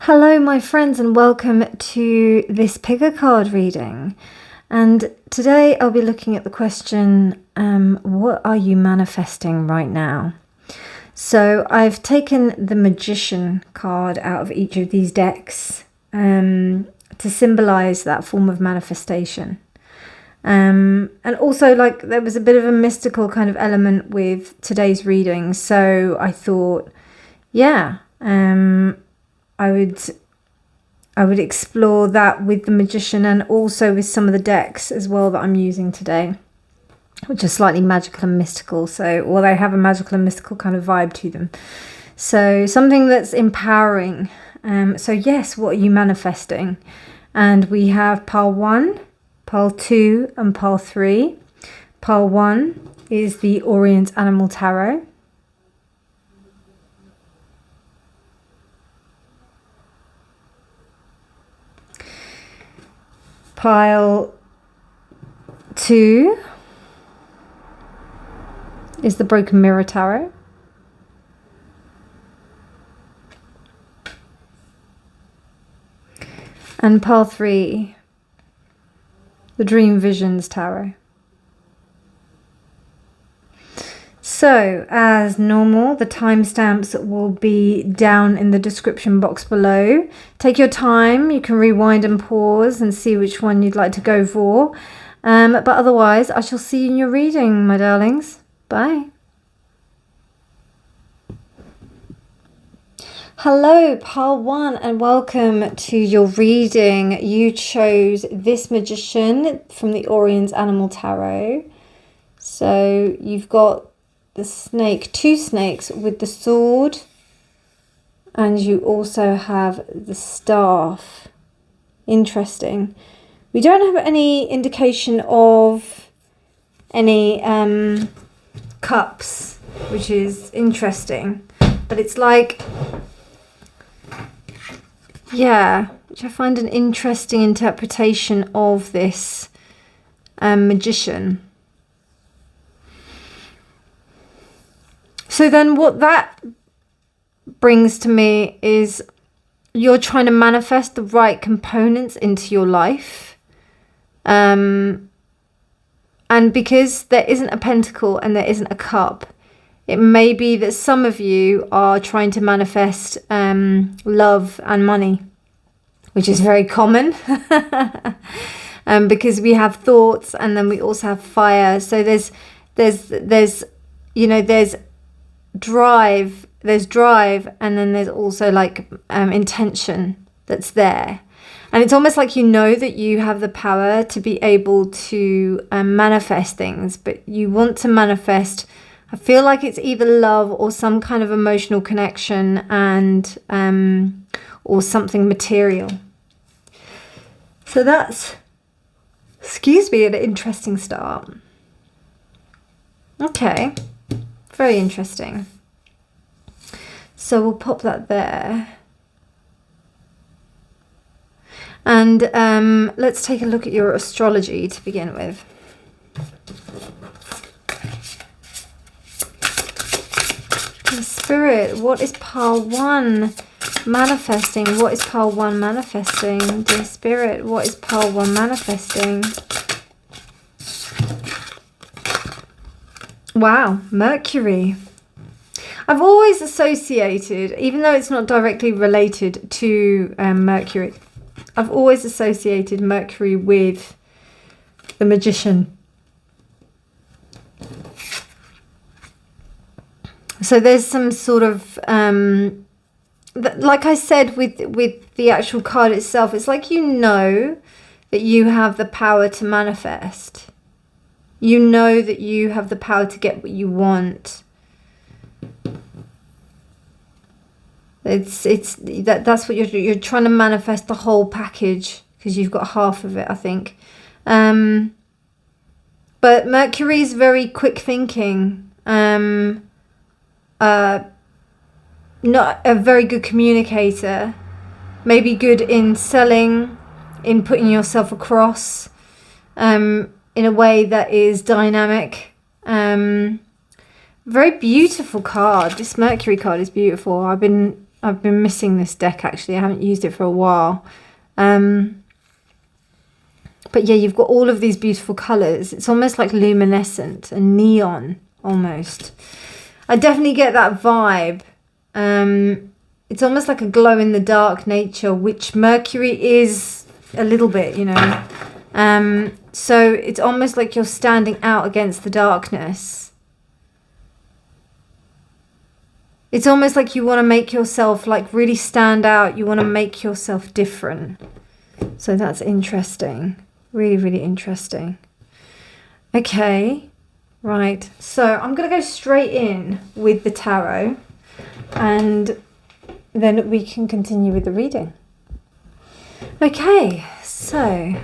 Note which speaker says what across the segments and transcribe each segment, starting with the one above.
Speaker 1: Hello my friends and welcome to this picker card reading, and today I'll be looking at the question, what are you manifesting right now? So I've taken the Magician card out of each of these decks to symbolize that form of manifestation, and also like there was a bit of a mystical kind of element with today's reading, so I thought I would explore that with the Magician and also with some of the decks as well that I'm using today, which are slightly magical and mystical. So, well, they have a magical and mystical kind of vibe to them. So something that's empowering. So yes, what are you manifesting? And we have pile 1, pile 2 and pile 3. Pile 1 is the Orient Animal Tarot. Pile 2 is the Broken Mirror Tarot. And pile 3, the Dream Visions Tarot. So, as normal, the timestamps will be down in the description box below. Take your time, you can rewind and pause and see which one you'd like to go for. But otherwise, I shall see you in your reading, my darlings. Bye. Hello, pile 1, and welcome to your reading. You chose this Magician from the Orient Animal Tarot. So, you've got the snake, 2 snakes with the sword, and you also have the staff. Interesting. We don't have any indication of any cups, which is interesting, but it's like, which I find an interesting interpretation of this Magician. So then what that brings to me is you're trying to manifest the right components into your life. And because there isn't a pentacle and there isn't a cup, it may be that some of you are trying to manifest love and money, which is very common because we have thoughts and then we also have fire. So there's drive, and then there's also like intention that's there, and it's almost like that you have the power to be able to manifest things, but you want to manifest, I feel like it's either love or some kind of emotional connection, and or something material. So that's, an interesting start. Okay. Very interesting. So we'll pop that there. And let's take a look at your astrology to begin with. The Spirit, what is pile 1 manifesting? What is pile 1 manifesting? Dear Spirit, what is pile 1 manifesting? Wow, Mercury. I've always associated, even though it's not directly related to Mercury, I've always associated Mercury with the Magician. So there's some sort of, like I said with the actual card itself, it's like that you have the power to manifest. You know that you have the power to get what you want. That's what you're trying to manifest, the whole package, because you've got half of it, I think. But Mercury is very quick thinking. Not a very good communicator. Maybe good in selling, in putting yourself across. In a way that is dynamic. Very beautiful card. This Mercury card is beautiful. I've been I've been missing this deck actually. I haven't used it for a while. But yeah, you've got all of these beautiful colours. It's almost like luminescent and neon almost. I definitely get that vibe. It's almost like a glow in the dark nature, which Mercury is a little bit, you know. So it's almost like you're standing out against the darkness. It's almost like you want to make yourself like really stand out. You want to make yourself different. So that's interesting. Really, really interesting. Okay. Right. So I'm going to go straight in with the tarot. And then we can continue with the reading. Okay. So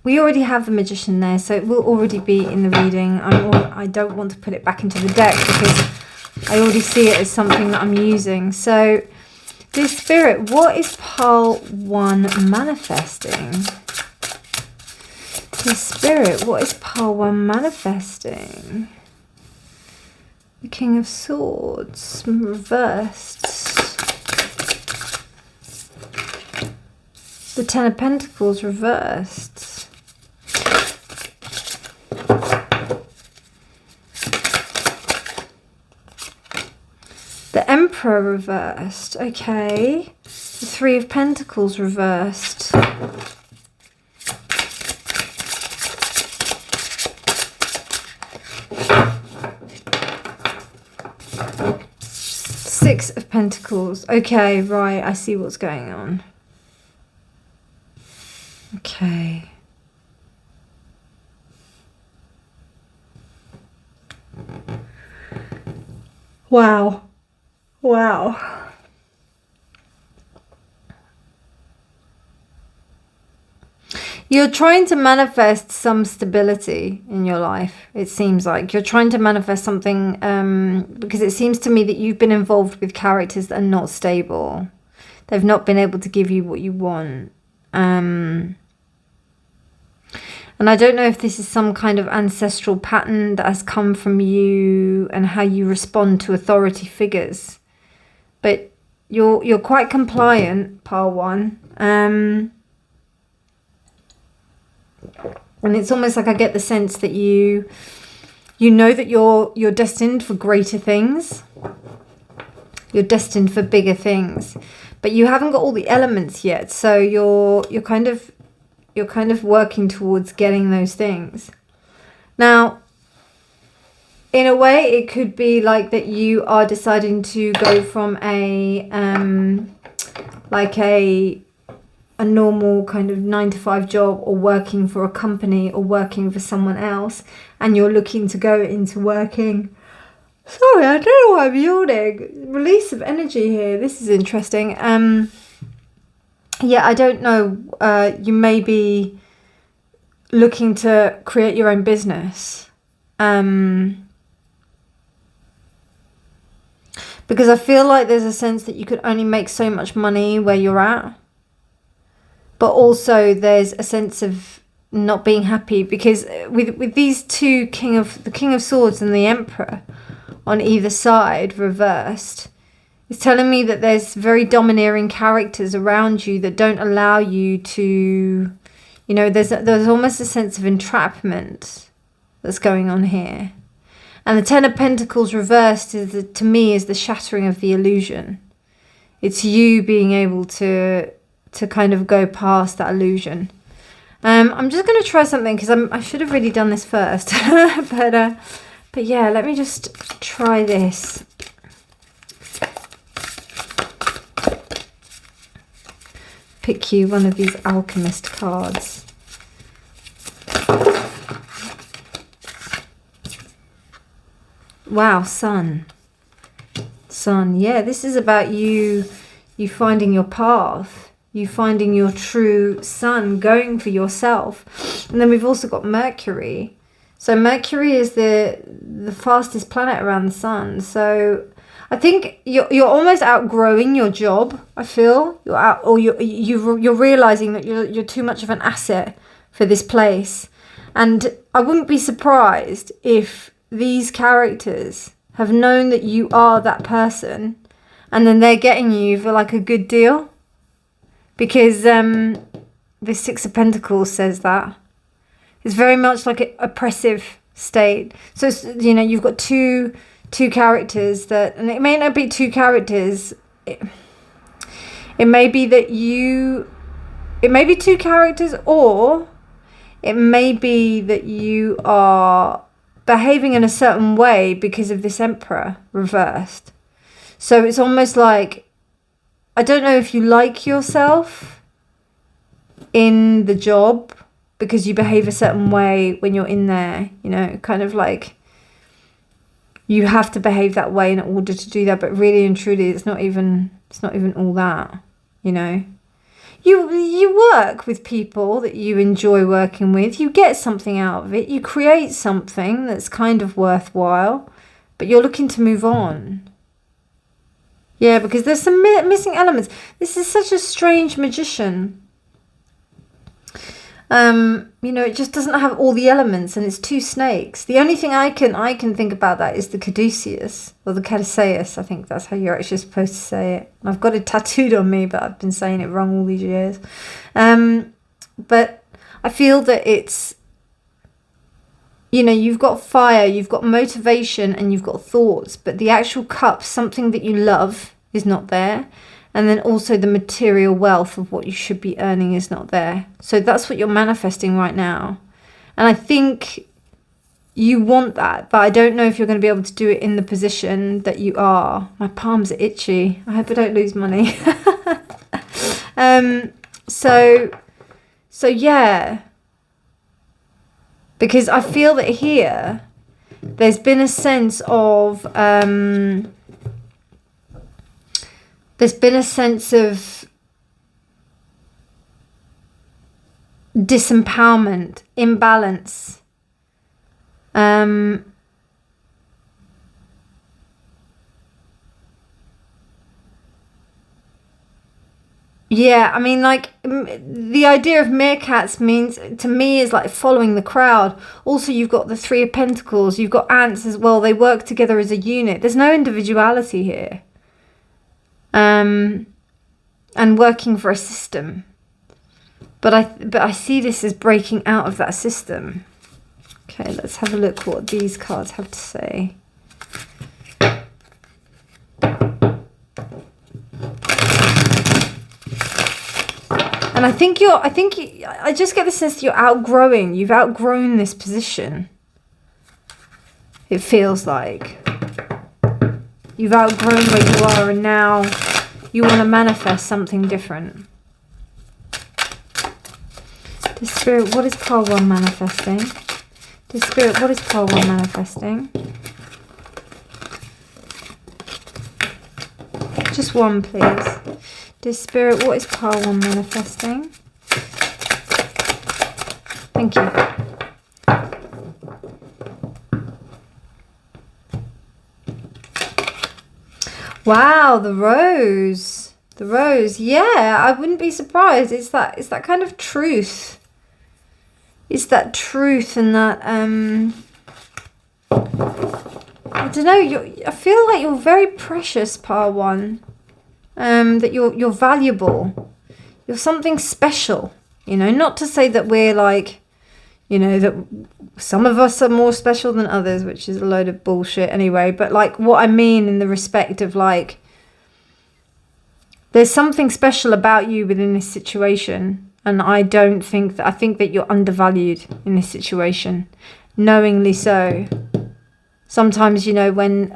Speaker 1: we already have the Magician there. So it will already be in the reading. I don't want to put it back into the deck because I already see it as something that I'm using. So, dear Spirit, what is pile 1 manifesting? Dear Spirit, what is pile 1 manifesting? The King of Swords, reversed. The Ten of Pentacles, reversed. The Emperor reversed. Okay. The Three of Pentacles reversed. Six of Pentacles. Okay, right. I see what's going on. Okay. Wow. Wow. You're trying to manifest some stability in your life, it seems like. You're trying to manifest something because it seems to me that you've been involved with characters that are not stable. They've not been able to give you what you want. And I don't know if this is some kind of ancestral pattern that has come from you and how you respond to authority figures. But you're quite compliant, pile 1. And it's almost like I get the sense that you know that you're destined for greater things. You're destined for bigger things. But you haven't got all the elements yet. So you're kind of working towards getting those things. Now, in a way, it could be like that you are deciding to go from a normal kind of 9-to-5 job, or working for a company, or working for someone else, and you're looking to go into working. Sorry, I don't know why I'm yawning. Release of energy here. This is interesting. Yeah, I don't know. You may be looking to create your own business. Because I feel like there's a sense that you could only make so much money where you're at. But also there's a sense of not being happy. Because with these two, the King of Swords and the Emperor on either side, reversed, it's telling me that there's very domineering characters around you that don't allow you to, you know, there's almost a sense of entrapment that's going on here. And the Ten of Pentacles reversed to me is the shattering of the illusion. It's you being able to kind of go past that illusion. I'm just going to try something because I should have really done this first. But yeah, let me just try this. Pick you one of these alchemist cards. Wow, Sun. Sun, yeah, this is about you finding your path, you finding your true sun, going for yourself. And then we've also got Mercury. So Mercury is the fastest planet around the sun. So I think you're almost outgrowing your job. I feel you're realizing that you're too much of an asset for this place. And I wouldn't be surprised if these characters have known that you are that person, and then they're getting you for like a good deal, because the Six of Pentacles says that. It's very much like an oppressive state. So, you know, you've got two characters that, and it may not be two characters. It may be that it may be two characters, or it may be that you are behaving in a certain way because of this Emperor reversed. So it's almost like, I don't know if you like yourself in the job because you behave a certain way when you're in there, you know, kind of like you have to behave that way in order to do that. But really and truly, it's not even all that, you know. You work with people that you enjoy working with. You get something out of it. You create something that's kind of worthwhile, but you're looking to move on. Yeah, because there's some missing elements. This is such a strange magician. You know, it just doesn't have all the elements, and it's two snakes. The only thing I can think about that is the Caduceus, or the Caduceus. I think that's how you're actually supposed to say it. I've got it tattooed on me, but I've been saying it wrong all these years. But I feel that it's, you know, you've got fire, you've got motivation, and you've got thoughts, but the actual cup, something that you love, is not there. And then also the material wealth of what you should be earning is not there. So that's what you're manifesting right now. And I think you want that, but I don't know if you're going to be able to do it in the position that you are. My palms are itchy. I hope I don't lose money. So yeah. Because I feel that here, there's been a sense of... there's been a sense of disempowerment, imbalance. Yeah, I mean, like, the idea of meerkats means, to me, is like following the crowd. Also, you've got the Three of Pentacles. You've got ants as well. They work together as a unit. There's no individuality here. And working for a system, but I see this as breaking out of that system. Okay, let's have a look what these cards have to say. And I just get the sense that you've outgrown this position. It feels like you've outgrown where you are, and now you want to manifest something different. Dear Spirit, what is pile one manifesting? Dear Spirit, what is pile one manifesting? Just one, please. Dear Spirit, what is pile one manifesting? Thank you. Wow, the rose. The rose. Yeah, I wouldn't be surprised. It's that kind of truth. It's that truth, and that I don't know, I feel like you're very precious, pile one. That you're valuable. You're something special. You know, not to say that we're like, you know, that some of us are more special than others, which is a load of bullshit anyway. But like, what I mean in the respect of like, there's something special about you within this situation. And I think that you're undervalued in this situation, knowingly so. Sometimes, you know, when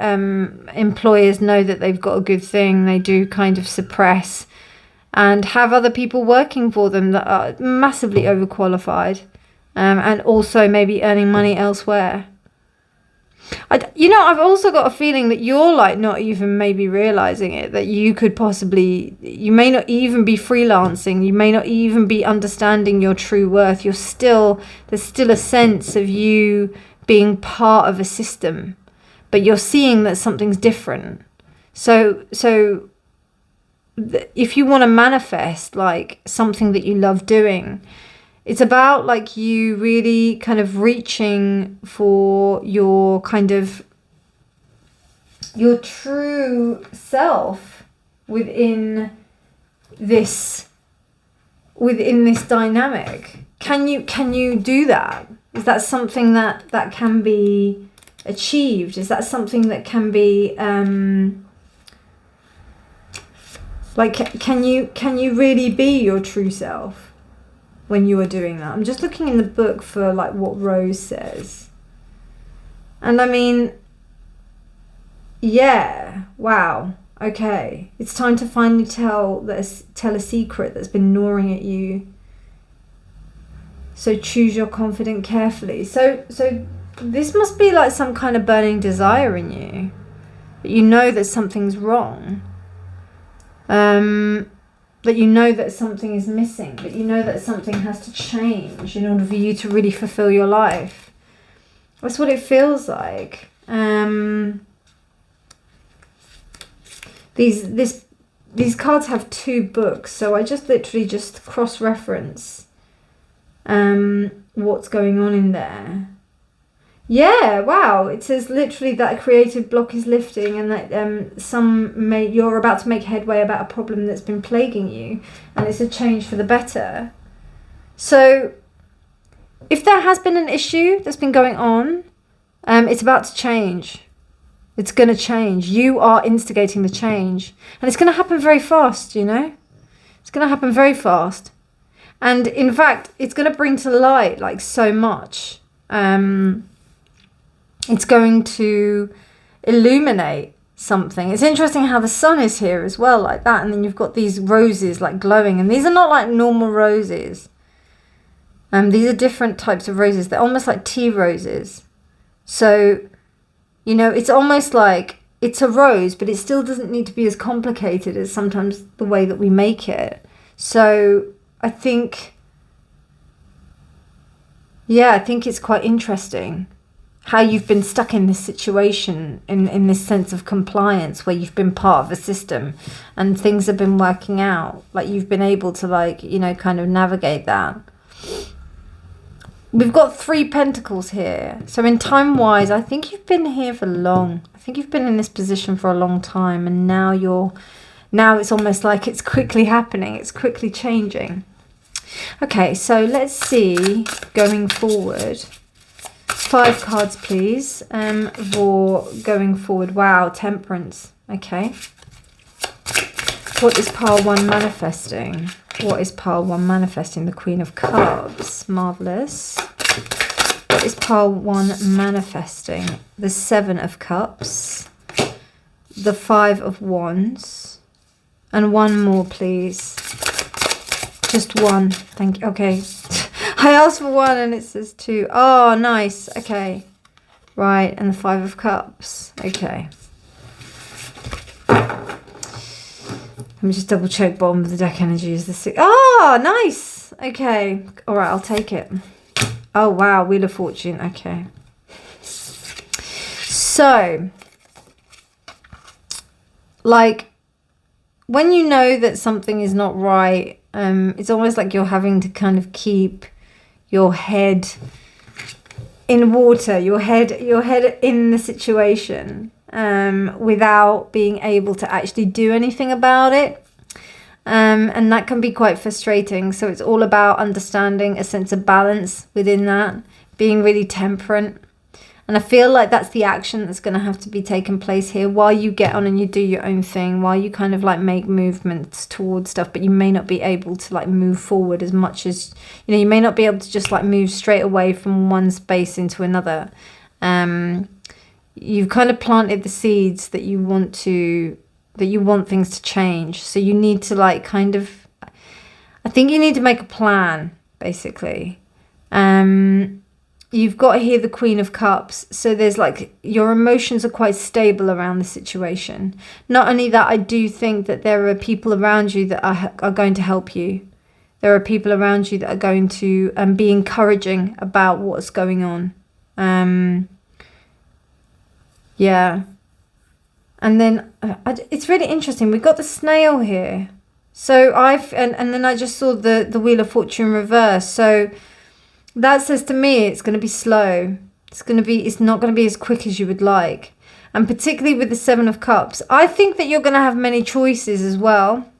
Speaker 1: employers know that they've got a good thing, they do kind of suppress and have other people working for them that are massively overqualified. And also maybe earning money elsewhere. You know, I've also got a feeling that you're like not even maybe realizing it, that you could possibly, you may not even be freelancing, you may not even be understanding your true worth. There's still a sense of you being part of a system, but you're seeing that something's different. So if you want to manifest like something that you love doing, it's about like you really kind of reaching for your kind of your true self. within this dynamic? Can you do that? Is that something that can be achieved? Is that something that can be like, can you really be your true self when you are doing that? I'm just looking in the book for like what Rose says. And I mean, yeah, wow, okay. It's time to finally tell a secret that's been gnawing at you. So choose your confidant carefully. So this must be like some kind of burning desire in you. That you know that something's wrong. That you know that something is missing. That you know that something has to change in order for you to really fulfill your life. That's what it feels like. These cards have 2 books, so I just literally just cross-reference what's going on in there. Yeah, wow, it says literally that a creative block is lifting, and that you're about to make headway about a problem that's been plaguing you, and it's a change for the better. So if there has been an issue that's been going on, it's about to change. It's going to change. You are instigating the change. And it's going to happen very fast, you know? It's going to happen very fast. And in fact, it's going to bring to light like so much. It's going to illuminate something. It's interesting how the sun is here as well, like that. And then you've got these roses like glowing. And these are not like normal roses. These are different types of roses. They're almost like tea roses. So, you know, it's almost like it's a rose, but it still doesn't need to be as complicated as sometimes the way that we make it. So I think, yeah, I think it's quite interesting how you've been stuck in this situation, in this sense of compliance, where you've been part of a system and things have been working out. Like you've been able to, like, you know, kind of navigate that. We've got 3 pentacles here. So in time-wise, I think you've been here for long. I think you've been in this position for a long time. And now it's almost like it's quickly happening. It's quickly changing. Okay, so let's see, going forward. 5 cards, please, for going forward. Wow, Temperance. Okay. What is pile 1 manifesting? What is pile 1 manifesting? The Queen of Cups. Marvellous. What is pile 1 manifesting? The 7 of Cups. The 5 of Wands. And 1 more, please. Just 1. Thank you. Okay. I asked for 1 and it says 2. Oh, nice. Okay. Right. And the 5 of Cups. Okay. Let me just double check bottom of the deck energy is the 6. Oh, nice. Okay. All right. I'll take it. Oh, wow. Wheel of Fortune. Okay. So, like, when you know that something is not right, it's almost like you're having to kind of keep your head in water, your head in the situation, without being able to actually do anything about it. And that can be quite frustrating. So it's all about understanding a sense of balance within that, being really temperate. And I feel like that's the action that's going to have to be taken place here while you get on and you do your own thing, while you kind of like make movements towards stuff, but you may not be able to like move forward as much as, you know, you may not be able to just like move straight away from one space into another. You've kind of planted the seeds that you want things to change. So you need to like kind of, I think you need to make a plan, basically. You've got here the Queen of Cups. So there's like, your emotions are quite stable around the situation. Not only that, I do think that there are people around you that are going to help you. There are people around you that are going to be encouraging about what's going on. Yeah. And then it's really interesting. We've got the snail here. So and then I just saw the Wheel of Fortune reverse. So that says to me it's going to be slow. It's not going to be as quick as you would like. And particularly with the Seven of Cups, I think that you're going to have many choices as well.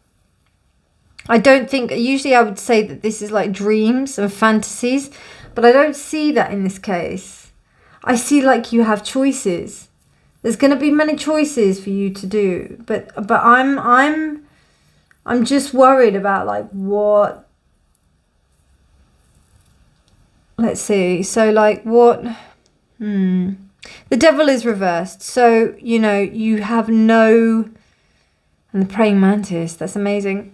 Speaker 1: I don't think, usually I would say that this is like dreams and fantasies, but I don't see that in this case. I see like you have choices. There's going to be many choices for you to do, but I'm just worried about like what. Let's see. So like what? The Devil is reversed. So you know you have no. And the praying mantis, that's amazing.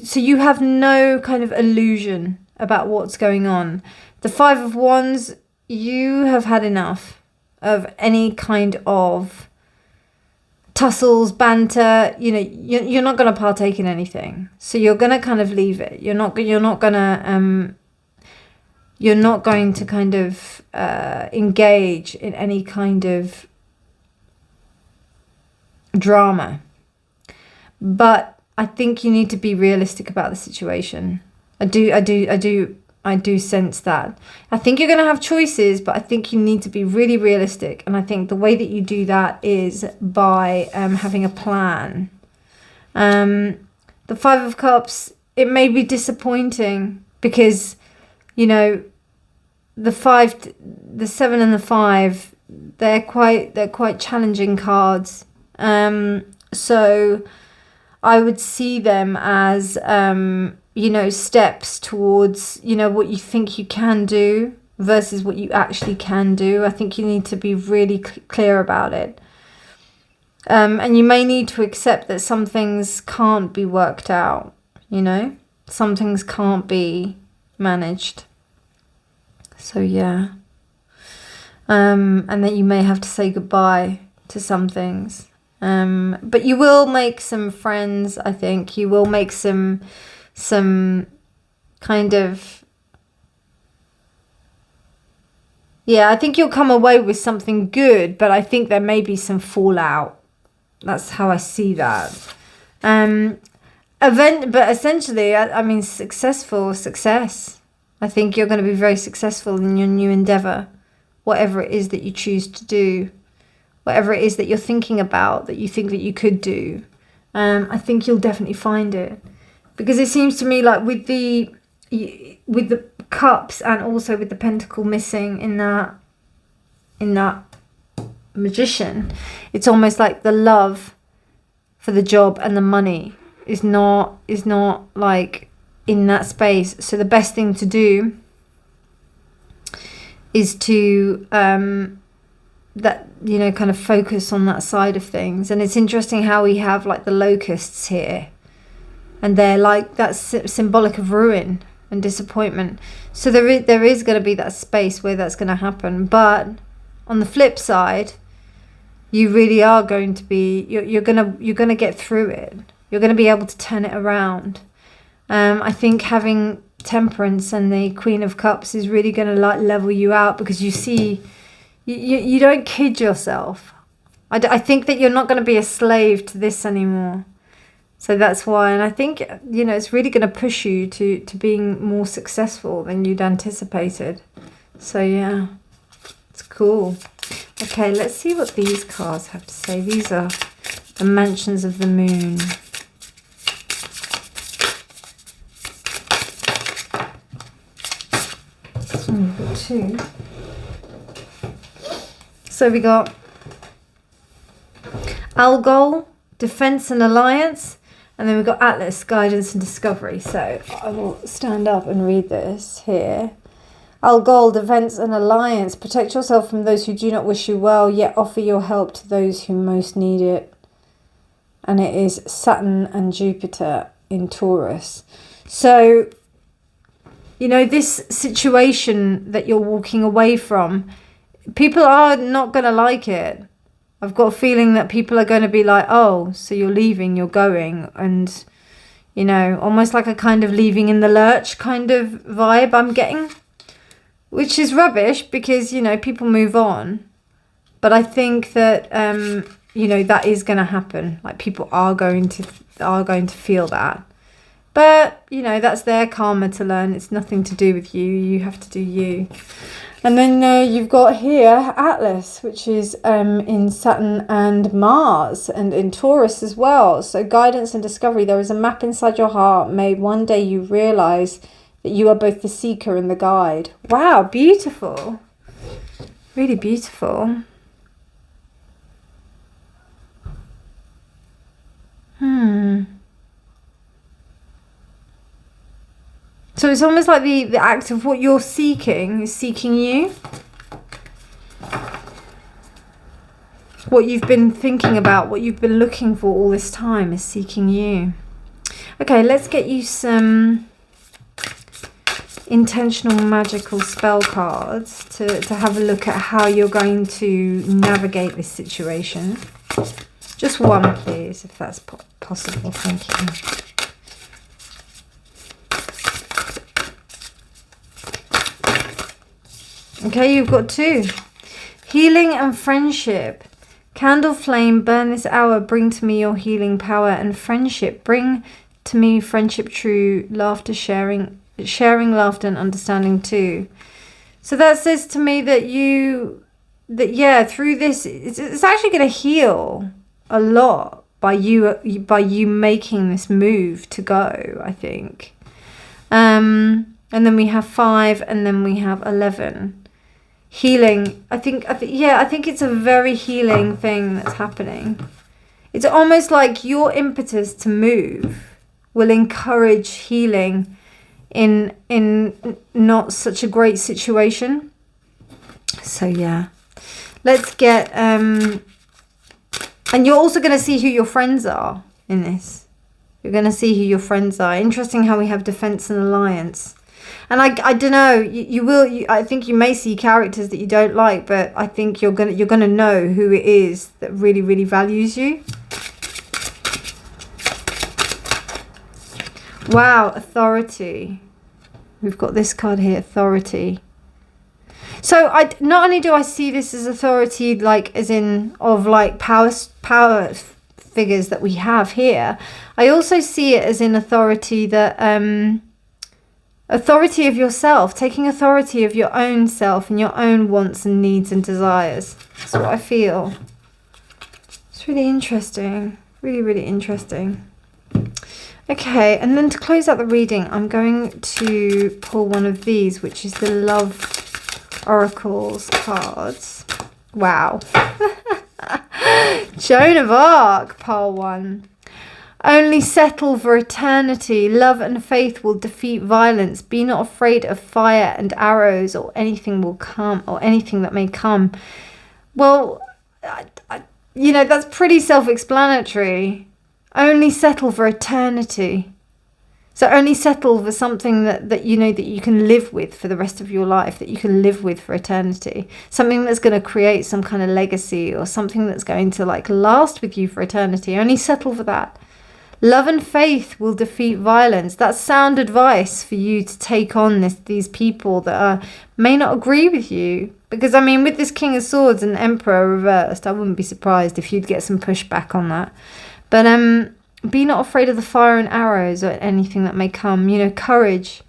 Speaker 1: So you have no kind of illusion about what's going on. The Five of Wands, you have had enough of any kind of tussles, banter. You know, you're not going to partake in anything. So you're going to kind of leave it. You're not going to kind of engage in any kind of drama. But I think you need to be realistic about the situation. I do sense that. I think you're going to have choices, but I think you need to be really realistic. And I think the way that you do that is by having a plan. The Five of Cups, it may be disappointing because, you know, the Seven and the Five, they're quite challenging cards. So I would see them as, you know, steps towards, you know, what you think you can do versus what you actually can do. I think you need to be really clear about it. And you may need to accept that some things can't be worked out, you know. Some things can't be managed. So, yeah. And that you may have to say goodbye to some things. But you will make some friends, I think. You will make some kind of... Yeah, I think you'll come away with something good, but I think there may be some fallout. That's how I see that. But essentially, I mean, success. I think you're going to be very successful in your new endeavor, whatever it is that you choose to do. Whatever it is that you're thinking about, that you think that you could do, I think you'll definitely find it. Because it seems to me like with the cups and also with the pentacle missing in that magician, it's almost like the love for the job and the money is not like in that space. So the best thing to do is to that, you know, kind of focus on that side of things. And it's interesting how we have like the locusts here, and they're like that's symbolic of ruin and disappointment. So there is going to be that space where that's going to happen. But on the flip side, you really are going to be you're gonna get through it. You're going to be able to turn it around. I think having Temperance and the Queen of Cups is really going to like level you out, because you see. You don't kid yourself. I think that you're not going to be a slave to this anymore. So that's why. And I think, you know, it's really going to push you to being more successful than you'd anticipated. So, yeah, it's cool. Okay, let's see what these cards have to say. These are the Mansions of the Moon. We've got two. So we got Algol, Defense and Alliance, and then we've got Atlas, Guidance and Discovery. So I will stand up and read this here. Algol, Defense and Alliance. Protect yourself from those who do not wish you well, yet offer your help to those who most need it. And it is Saturn and Jupiter in Taurus. So, you know, this situation that you're walking away from, people are not going to like it. I've got a feeling that people are going to be like, oh, so you're leaving, you're going. And, you know, almost like a kind of leaving in the lurch kind of vibe I'm getting. Which is rubbish because, you know, people move on. But I think that, you know, that is going to happen. Like people are going to feel that. But, you know, that's their karma to learn. It's nothing to do with you. You have to do you. And then you've got here Atlas, which is in Saturn and Mars and in Taurus as well. So guidance and discovery. There is a map inside your heart. May one day you realize that you are both the seeker and the guide. Wow, beautiful. Really beautiful. So it's almost like the act of what you're seeking is seeking you. What you've been thinking about, what you've been looking for all this time is seeking you. Okay, let's get you some intentional magical spell cards to have a look at how you're going to navigate this situation. Just one, please, if that's possible. Thank you. Okay, you've got 2. Healing and friendship. Candle flame, burn this hour, bring to me your healing power and friendship. Bring to me friendship true, laughter sharing laughter and understanding too. So that says to me that through this, it's actually going to heal a lot by you making this move to go, I think. And then we have 5 and then we have 11. Healing. I think it's a very healing thing that's happening. It's almost like your impetus to move will encourage healing in not such a great situation. So yeah, let's get and you're also going to see who your friends are in this. You're going to see who your friends are. Interesting how we have defense and alliance. And I don't know, I think you may see characters that you don't like, but I think you're gonna know who it is that really, really values you. Wow, authority. We've got this card here, authority. So not only do I see this as authority, like as in of like power figures that we have here, I also see it as in authority that authority of yourself, taking authority of your own self and your own wants and needs and desires. That's what I feel. It's really interesting. Really, really interesting. Okay, and then to close out the reading, I'm going to pull one of these, which is the Love Oracles cards. Wow. Joan of Arc, pile 1. Only settle for eternity. Love and faith will defeat violence. Be not afraid of fire and arrows, or anything will come, or anything that may come. Well, that's pretty self-explanatory. Only settle for eternity. So only settle for something that you know that you can live with for the rest of your life, that you can live with for eternity. Something that's going to create some kind of legacy, or something that's going to like last with you for eternity. Only settle for that. Love and faith will defeat violence. That's sound advice for you to take on these people that may not agree with you. Because, I mean, with this King of Swords and Emperor reversed, I wouldn't be surprised if you'd get some pushback on that. But be not afraid of the fire and arrows or anything that may come. You know, courage.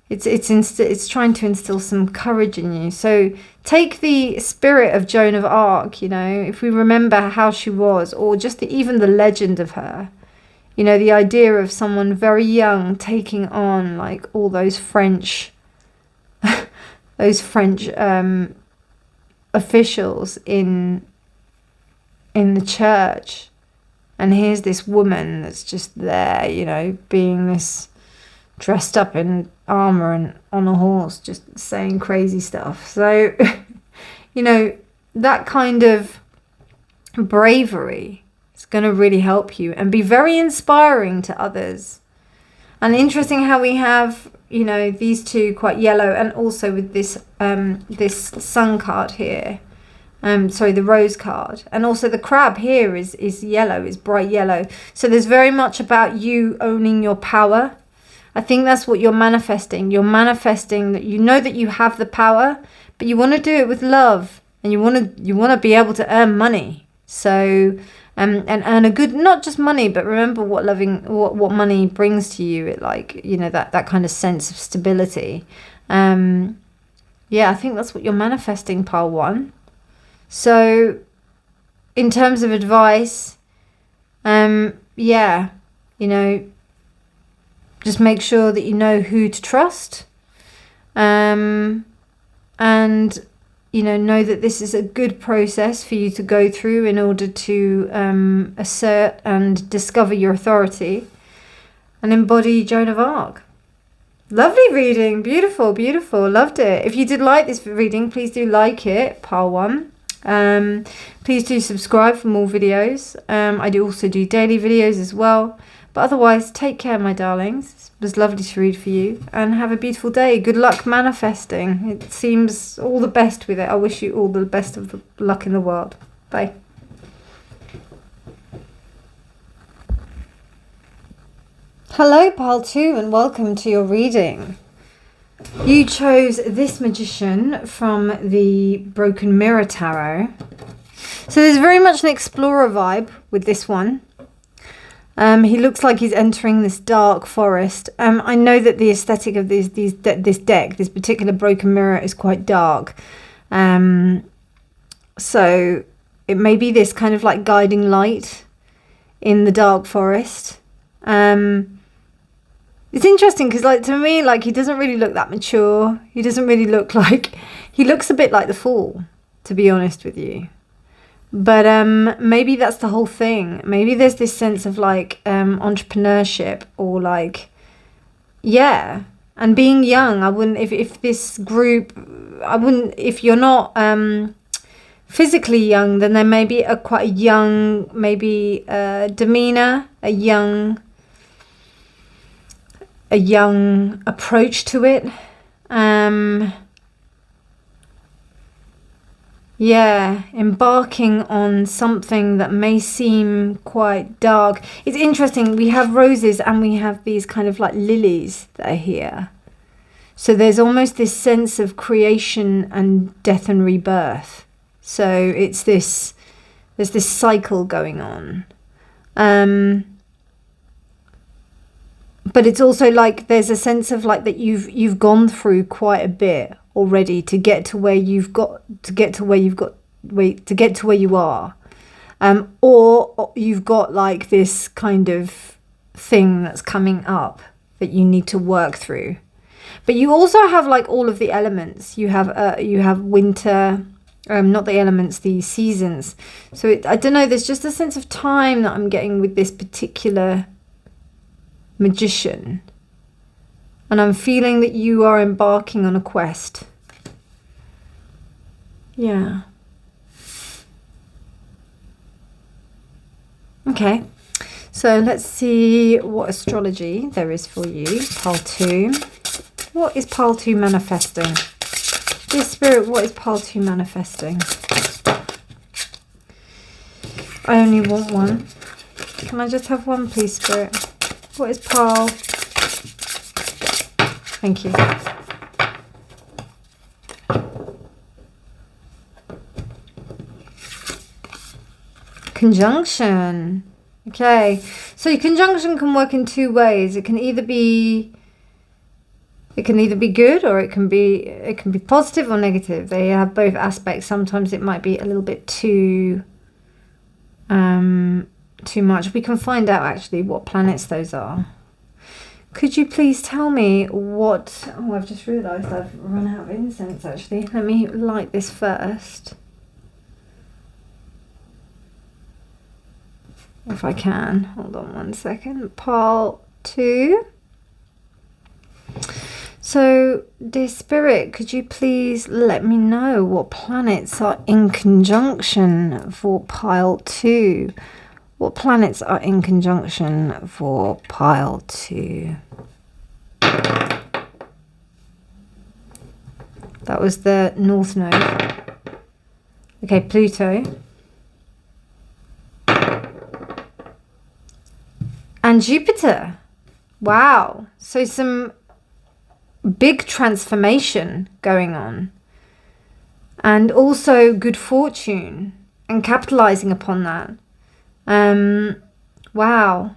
Speaker 1: It's trying to instill some courage in you. So take the spirit of Joan of Arc, you know, if we remember how she was, or just even the legend of her. You know, the idea of someone very young taking on like all those French officials in the church, and here's this woman that's just there, you know, being this dressed up in armor and on a horse, just saying crazy stuff. So, you know, that kind of bravery, it's going to really help you and be very inspiring to others. And interesting how we have, you know, these two quite yellow, and also with this this sun card here, the rose card, and also the crab here is yellow, is bright yellow. So there's very much about you owning your power. I think that's what you're manifesting. You're manifesting that you know that you have the power, but you want to do it with love, and you want to be able to earn money. So and earn a good, not just money, but remember what money brings to you. It, like, you know, that kind of sense of stability. Yeah, I think that's what you're manifesting, pile 1. So in terms of advice, yeah, you know, just make sure that you know who to trust, and, you know that this is a good process for you to go through in order to assert and discover your authority and embody Joan of Arc. Lovely reading. Beautiful, beautiful. Loved it. If you did like this reading, please do like it, pile 1. Please do subscribe for more videos. I do also do daily videos as well. But otherwise, take care, my darlings. It was lovely to read for you. And have a beautiful day. Good luck manifesting. It seems all the best with it. I wish you all the best of the luck in the world. Bye. Hello, pile 2, and welcome to your reading. You chose this magician from the Broken Mirror Tarot. So there's very much an explorer vibe with this one. He looks like he's entering this dark forest. I know that the aesthetic of this deck, this particular Broken Mirror, is quite dark. So it may be this kind of like guiding light in the dark forest. It's interesting because, like, to me, like, he doesn't really look that mature. He doesn't really look like... He looks a bit like the Fool, to be honest with you. But maybe that's the whole thing. Maybe there's this sense of, like, entrepreneurship or, like... Yeah. And being young, I wouldn't... If this group... I wouldn't... If you're not physically young, then there may be quite a young, maybe demeanor, a young approach to it. Yeah, embarking on something that may seem quite dark. It's interesting, we have roses and we have these kind of like lilies that are here. So there's almost this sense of creation and death and rebirth. So it's this, there's this cycle going on. But it's also like there's a sense of like that you've gone through quite a bit already to get to where you've got to get to where you are, or you've got like this kind of thing that's coming up that you need to work through. But you also have like all of the elements. You have winter, not the elements, the seasons. So I don't know. There's just a sense of time that I'm getting with this particular magician, and I'm feeling that you are embarking on a quest. Yeah. Okay, so let's see what astrology there is for you, pile 2. What is pile 2 manifesting? Dear Spirit, what is pile 2 manifesting? I only want one. Can I just have one, please, Spirit? What is pile? Thank you. Conjunction. Okay, so your conjunction can work in 2 ways. It can either be good, or it can be positive or negative. They have both aspects. Sometimes it might be a little bit too much. We can find out actually what planets those are. Could you please tell me what... Oh, I've just realised I've run out of incense actually. Let me light this first. If I can. Hold on one second. Pile 2. So, dear Spirit, could you please let me know what planets are in conjunction for pile 2? What planets are in conjunction for pile 2? That was the North Node. Okay, Pluto. And Jupiter. Wow. So some big transformation going on. And also good fortune and capitalizing upon that. Wow.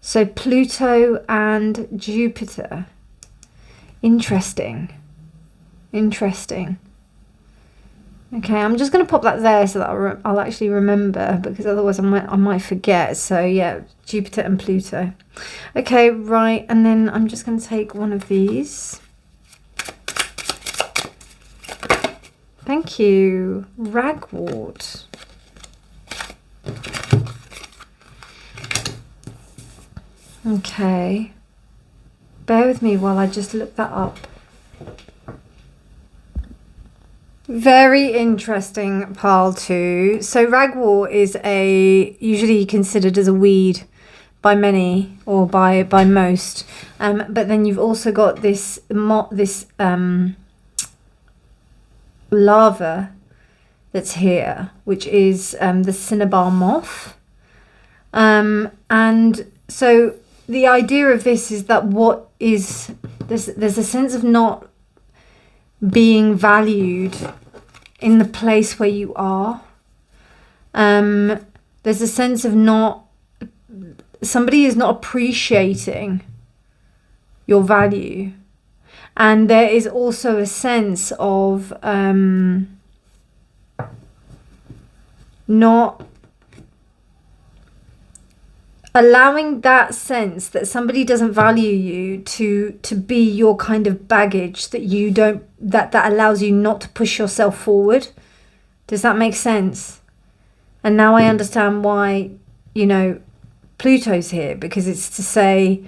Speaker 1: So Pluto and Jupiter. Interesting. Interesting. Okay, I'm just going to pop that there so that I'll actually remember, because otherwise I might forget. So yeah, Jupiter and Pluto. Okay, right, and then I'm just going to take one of these. Thank you. Ragwort. Okay. Bear with me while I just look that up. Very interesting, pile 2. So ragwort is usually considered as a weed by many, or by most. But then you've also got this larva that's here, which is the cinnabar moth. And so the idea of this is that there's a sense of not being valued in the place where you are. There's a sense of somebody is not appreciating your value. And there is also a sense of not allowing that sense that somebody doesn't value you to be your kind of baggage, that allows you not to push yourself forward. Does that make sense? And now I understand why, Pluto's here, because it's to say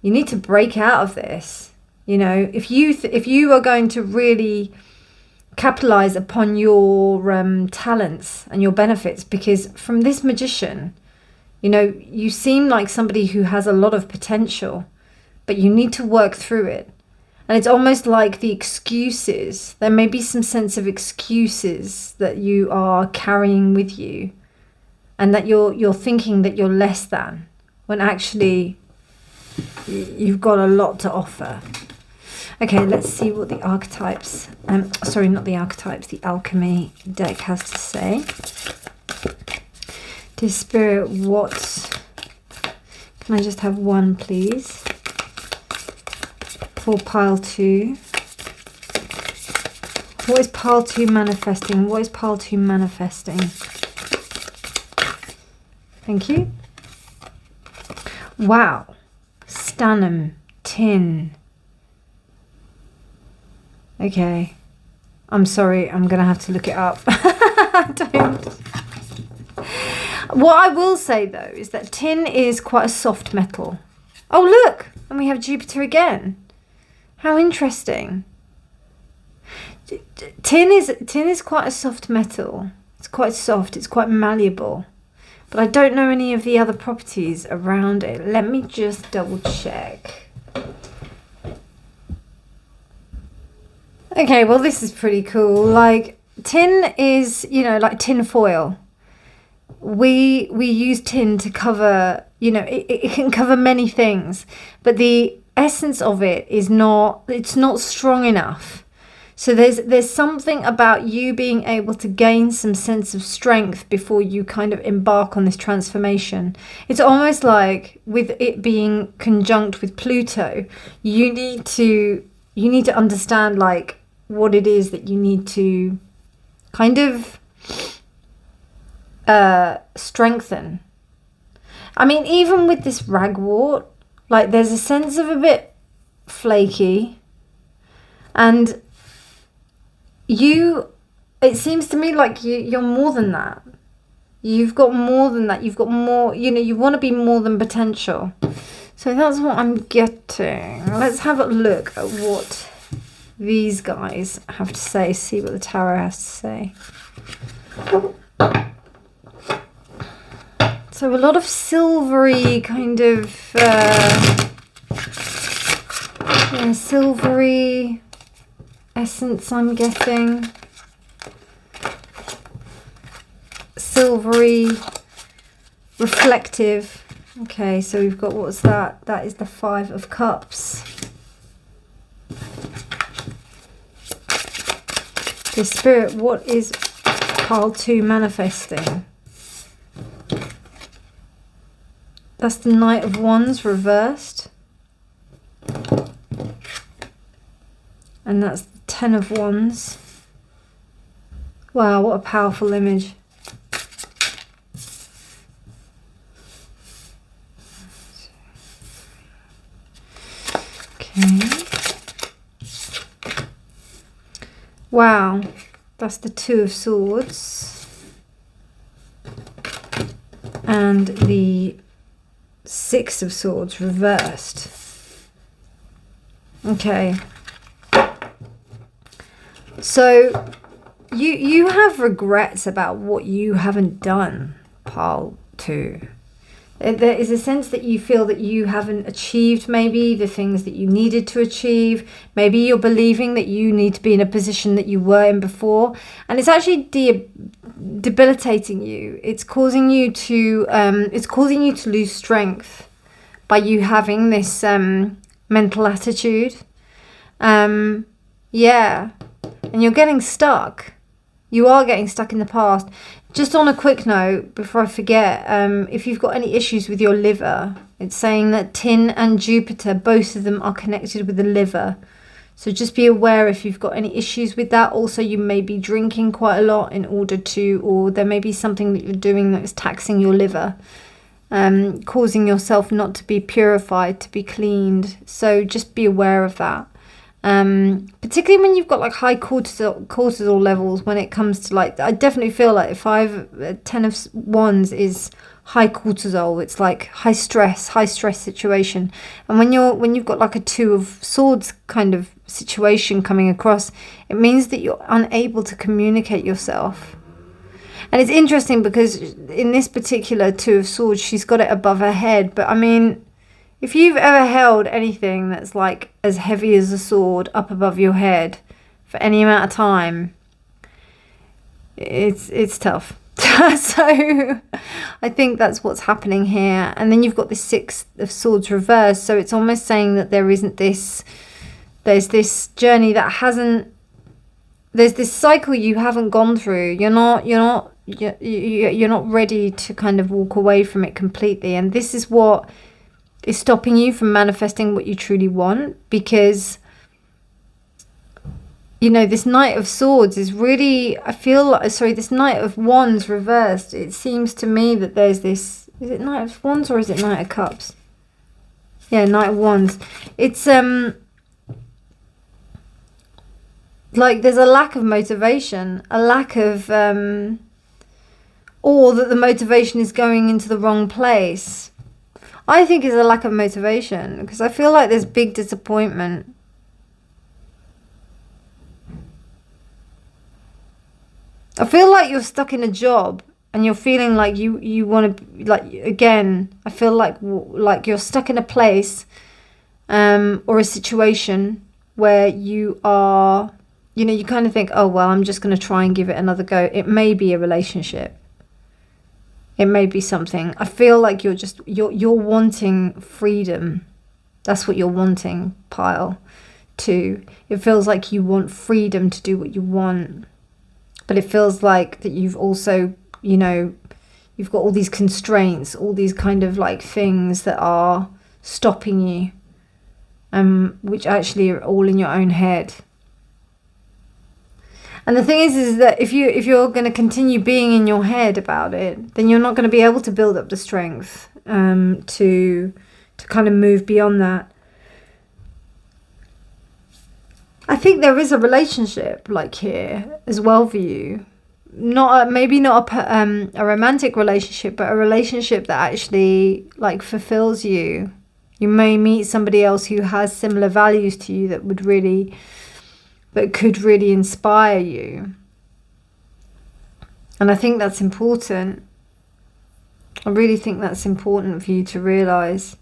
Speaker 1: you need to break out of this. If you are going to really capitalize upon your talents and your benefits, because from this magician, you seem like somebody who has a lot of potential, but you need to work through it. And it's almost like the excuses. There may be some sense of excuses that you are carrying with you, and that you're thinking that you're less than, when actually you've got a lot to offer. Okay, let's see what the archetypes, the alchemy deck has to say. Dear Spirit, can I just have one, please? For pile 2. What is pile 2 manifesting? What is pile 2 manifesting? Thank you. Wow. Stannum. Tin. Okay. I'm sorry, I'm going to have to look it up. Don't. What I will say, though, is that tin is quite a soft metal. Oh, look! And we have Jupiter again. How interesting. Tin is quite a soft metal. It's quite soft. It's quite malleable. But I don't know any of the other properties around it. Let me just double check. Okay, well, this is pretty cool. Like, tin is, like tin foil. We use tin to cover, it can cover many things, but the essence of it is it's not strong enough. So there's something about you being able to gain some sense of strength before you kind of embark on this transformation. It's almost like, with it being conjunct with Pluto, you need to understand like what it is that you need to kind of strengthen. I mean, even with this ragwort, like, there's a sense of a bit flaky, and it seems to me like you're more than that. You've got more than that. You've got more, you want to be more than potential. So that's what I'm getting. Let's have a look at what these guys have to say, see what the tarot has to say. So a lot of silvery kind of, silvery essence I'm getting. Silvery, reflective. Okay, so we've got, what's that? That is the 5 of Cups. The Spirit, what is pile 2 manifesting? That's the Knight of Wands reversed. And that's the Ten of Wands. Wow, what a powerful image. Okay. Wow, that's the Two of Swords. And the Six of Swords reversed. Okay. So you have regrets about what you haven't done, pile 2. There is a sense that you feel that you haven't achieved maybe the things that you needed to achieve. Maybe you're believing that you need to be in a position that you were in before. And it's actually debilitating you. It's causing you to lose strength by you having this mental attitude. Yeah. And you're getting stuck. You are getting stuck in the past. Just on a quick note, before I forget, if you've got any issues with your liver, it's saying that Tin and Jupiter, both of them are connected with the liver. So just be aware if you've got any issues with that. Also, you may be drinking quite a lot in order to, or there may be something that you're doing that is taxing your liver, causing yourself not to be purified, to be cleaned. So just be aware of that. Particularly when you've got like high cortisol levels, when it comes to like, I definitely feel like if Ten of Wands is high cortisol, it's like high stress situation. And when you've got like a Two of Swords kind of situation coming across, it means that you're unable to communicate yourself. And it's interesting because in this particular Two of Swords, she's got it above her head. But I mean, if you've ever held anything that's like as heavy as a sword up above your head for any amount of time, it's tough. So I think that's what's happening here. And then you've got the Six of Swords reversed. So it's almost saying that there's this journey that there's this cycle you haven't gone through. You're not ready to kind of walk away from it completely. And this is what is stopping you from manifesting what you truly want, because this Knight of Swords is really, this Knight of Wands reversed, it seems to me that there's this, is it Knight of Wands or is it Knight of Cups? Yeah, Knight of Wands. It's like there's a lack of motivation, a lack of or that the motivation is going into the wrong place. I think it's a lack of motivation, because I feel like there's big disappointment. I feel like you're stuck in a job and you're feeling like you want to, like, again, I feel like you're stuck in a place or a situation where you are, you kind of think, oh, well, I'm just going to try and give it another go. It may be a relationship. It may be something. I feel like you're wanting freedom. That's what you're wanting, pile 2. It feels like you want freedom to do what you want. But it feels like that you've also, you've got all these constraints, all these kind of like things that are stopping you, which actually are all in your own head. And the thing is that if you're going to continue being in your head about it, then you're not going to be able to build up the strength to kind of move beyond that. I think there is a relationship like here as well for you. Maybe not a romantic relationship, but a relationship that actually like fulfills you. You may meet somebody else who has similar values to you that could really inspire you. And I think that's important. I really think that's important for you to realise.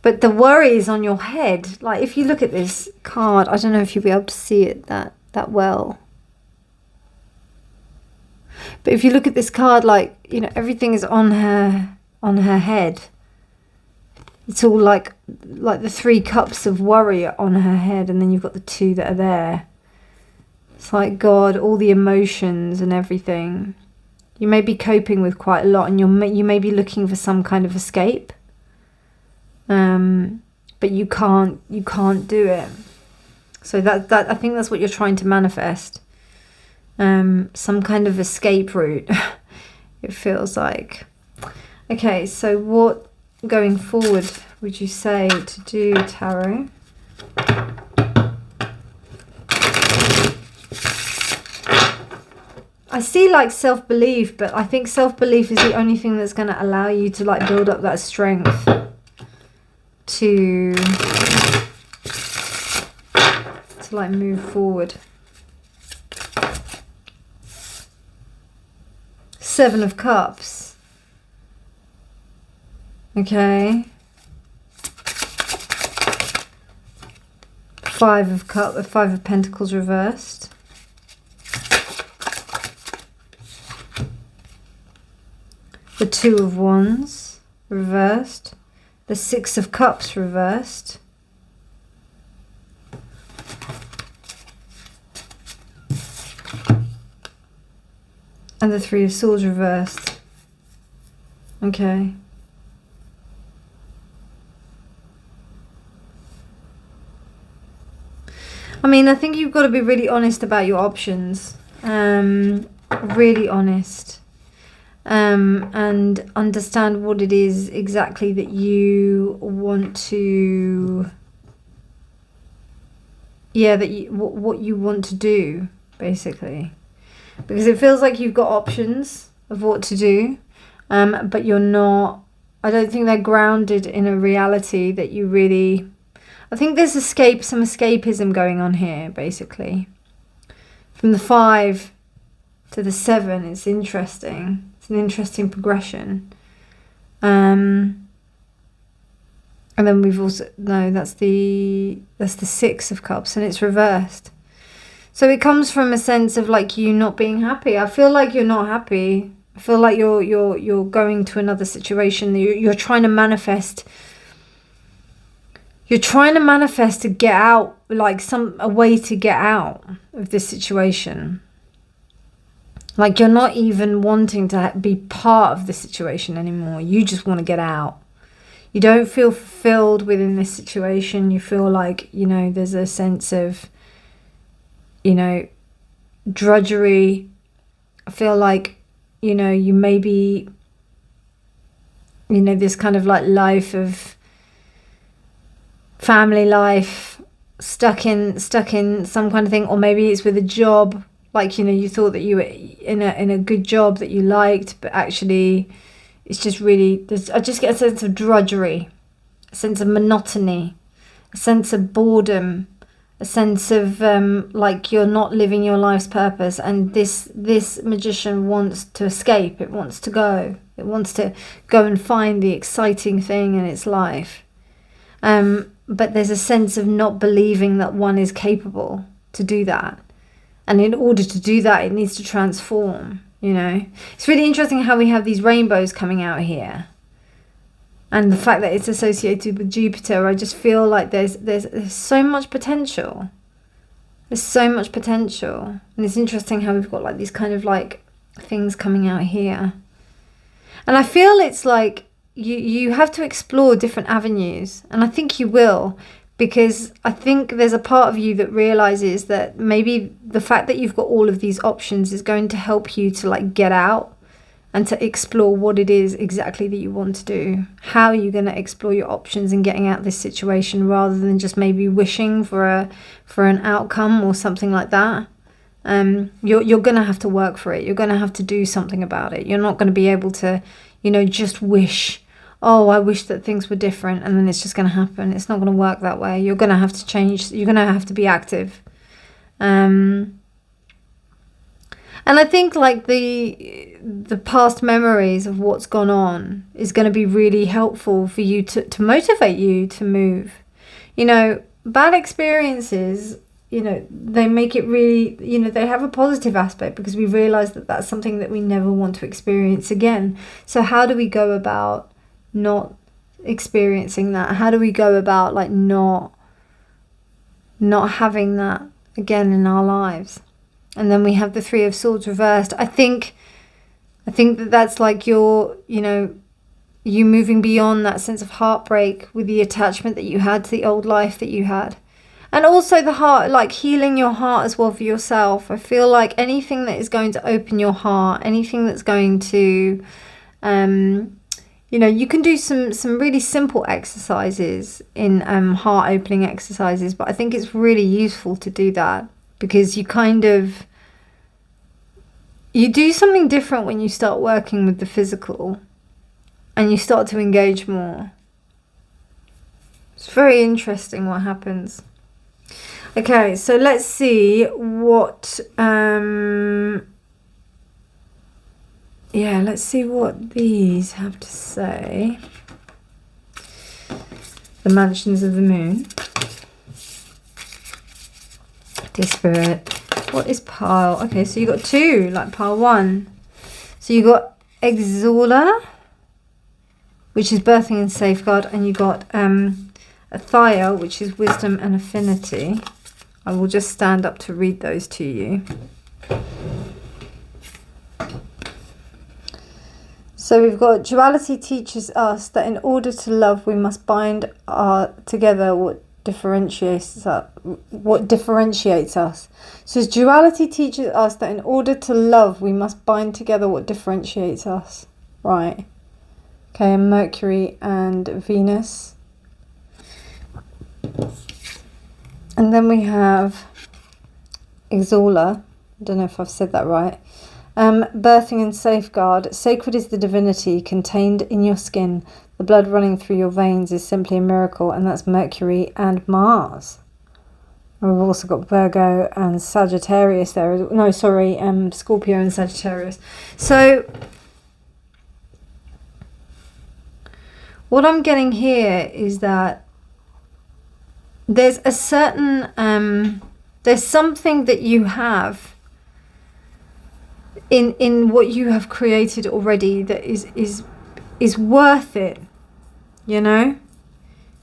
Speaker 1: But the worry is on your head. Like if you look at this card, I don't know if you'll be able to see it that well. But if you look at this card, like, everything is on her head. It's all like the 3 cups of worry on her head, and then you've got the 2 that are there. It's like, God, all the emotions and everything. You may be coping with quite a lot, and you may be looking for some kind of escape. But you can't do it. So that I think that's what you're trying to manifest. Some kind of escape route. It feels like. Okay, so what going forward would you say to do, Tarot? I see like self-belief, but I think self-belief is the only thing that's going to allow you to like build up that strength to like move forward. 7 of Cups. Okay. 5 of Pentacles reversed. The 2 of Wands reversed. The 6 of Cups reversed. And the 3 of Swords reversed. Okay. I mean, I think you've got to be really honest about your options. Really honest. And understand what it is exactly that you want to... Yeah, what you want to do, basically. Because it feels like you've got options of what to do, but you're not... I don't think they're grounded in a reality that you really... I think there's some escapism going on here, basically. From the 5 to the 7, it's interesting. It's an interesting progression. And then we've also... No, that's the 6 of Cups, and it's reversed. So it comes from a sense of like you not being happy. I feel like you're not happy. I feel like you're going to another situation. You're trying to manifest. You're trying to manifest to get out, like a way to get out of this situation. Like you're not even wanting to be part of the situation anymore. You just want to get out. You don't feel fulfilled within this situation. You feel like, you know, there's a sense of, you know, drudgery. I feel like, you know, you may be, you know, this kind of like life of family life, stuck in some kind of thing, or maybe it's with a job, like, you know, you thought that you were in a good job that you liked, but actually it's just really, I just get a sense of drudgery, a sense of monotony, a sense of boredom, a sense of like you're not living your life's purpose. And this magician wants to escape. It wants to go. It wants to go and find the exciting thing in its life. But there's a sense of not believing that one is capable to do that. And in order to do that, it needs to transform, you know. It's really interesting how we have these rainbows coming out here. And the fact that it's associated with Jupiter, I just feel like there's so much potential. There's so much potential. And it's interesting how we've got like these kind of like things coming out here. And I feel it's like you have to explore different avenues. And I think you will. Because I think there's a part of you that realizes that maybe the fact that you've got all of these options is going to help you to like get out. And to explore what it is exactly that you want to do. How are you going to explore your options in getting out of this situation, rather than just maybe wishing for an outcome or something like that. You're going to have to work for it. You're going to have to do something about it. You're not going to be able to, you know, just wish, oh, I wish that things were different, and then it's just going to happen. It's not going to work that way. You're going to have to change. You're going to have to be active. And I think like the past memories of what's gone on is going to be really helpful for you to motivate you to move. You know, bad experiences, you know, they make it really, you know, they have a positive aspect because we realize that that's something that we never want to experience again. So how do we go about not experiencing that? How do we go about like not having that again in our lives? And then we have the 3 of Swords reversed. I think I think that that's like your, you know, you moving beyond that sense of heartbreak with the attachment that you had to the old life that you had. And also the heart, like healing your heart as well for yourself. I feel like anything that is going to open your heart, anything that's going to, you know, you can do some really simple exercises in heart opening exercises, but I think it's really useful to do that because you kind of, you do something different when you start working with the physical and you start to engage more. It's very interesting what happens. Okay, so let's see what, yeah, let's see what these have to say. The Mansions of the Moon. Dear Spirit, what is pile? Okay, so you got two, like pile one. So you got Exhorter, which is birthing and safeguard, and you got Athia, which is wisdom and affinity. I will just stand up to read those to you. So we've got duality teaches us that in order to love, we must bind together what differentiates us. So duality teaches us that in order to love, we must bind together what differentiates us. Right. Okay, and Mercury and Venus. And then we have Exhorter. I don't know if I've said that right. Birthing and safeguard. Sacred is the divinity contained in your skin. The blood running through your veins is simply a miracle, and that's Mercury and Mars. And we've also got Virgo and Sagittarius there. No, sorry, Scorpio and Sagittarius. So what I'm getting here is that there's a certain, there's something that you have in what you have created already that is worth it, you know?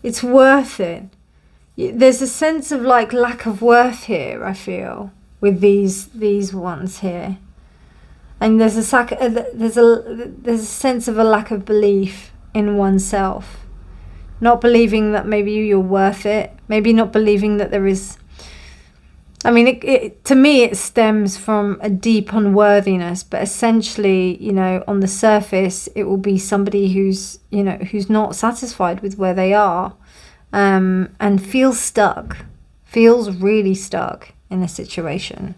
Speaker 1: It's worth it. There's a sense of like lack of worth here, I feel, with these ones here. And there's a sense of a lack of belief in oneself. Not believing that maybe you're worth it. Maybe not believing that there is... I mean, to me, it stems from a deep unworthiness, but essentially, you know, on the surface, it will be somebody who's, you know, who's not satisfied with where they are, and feels stuck, feels really stuck in a situation.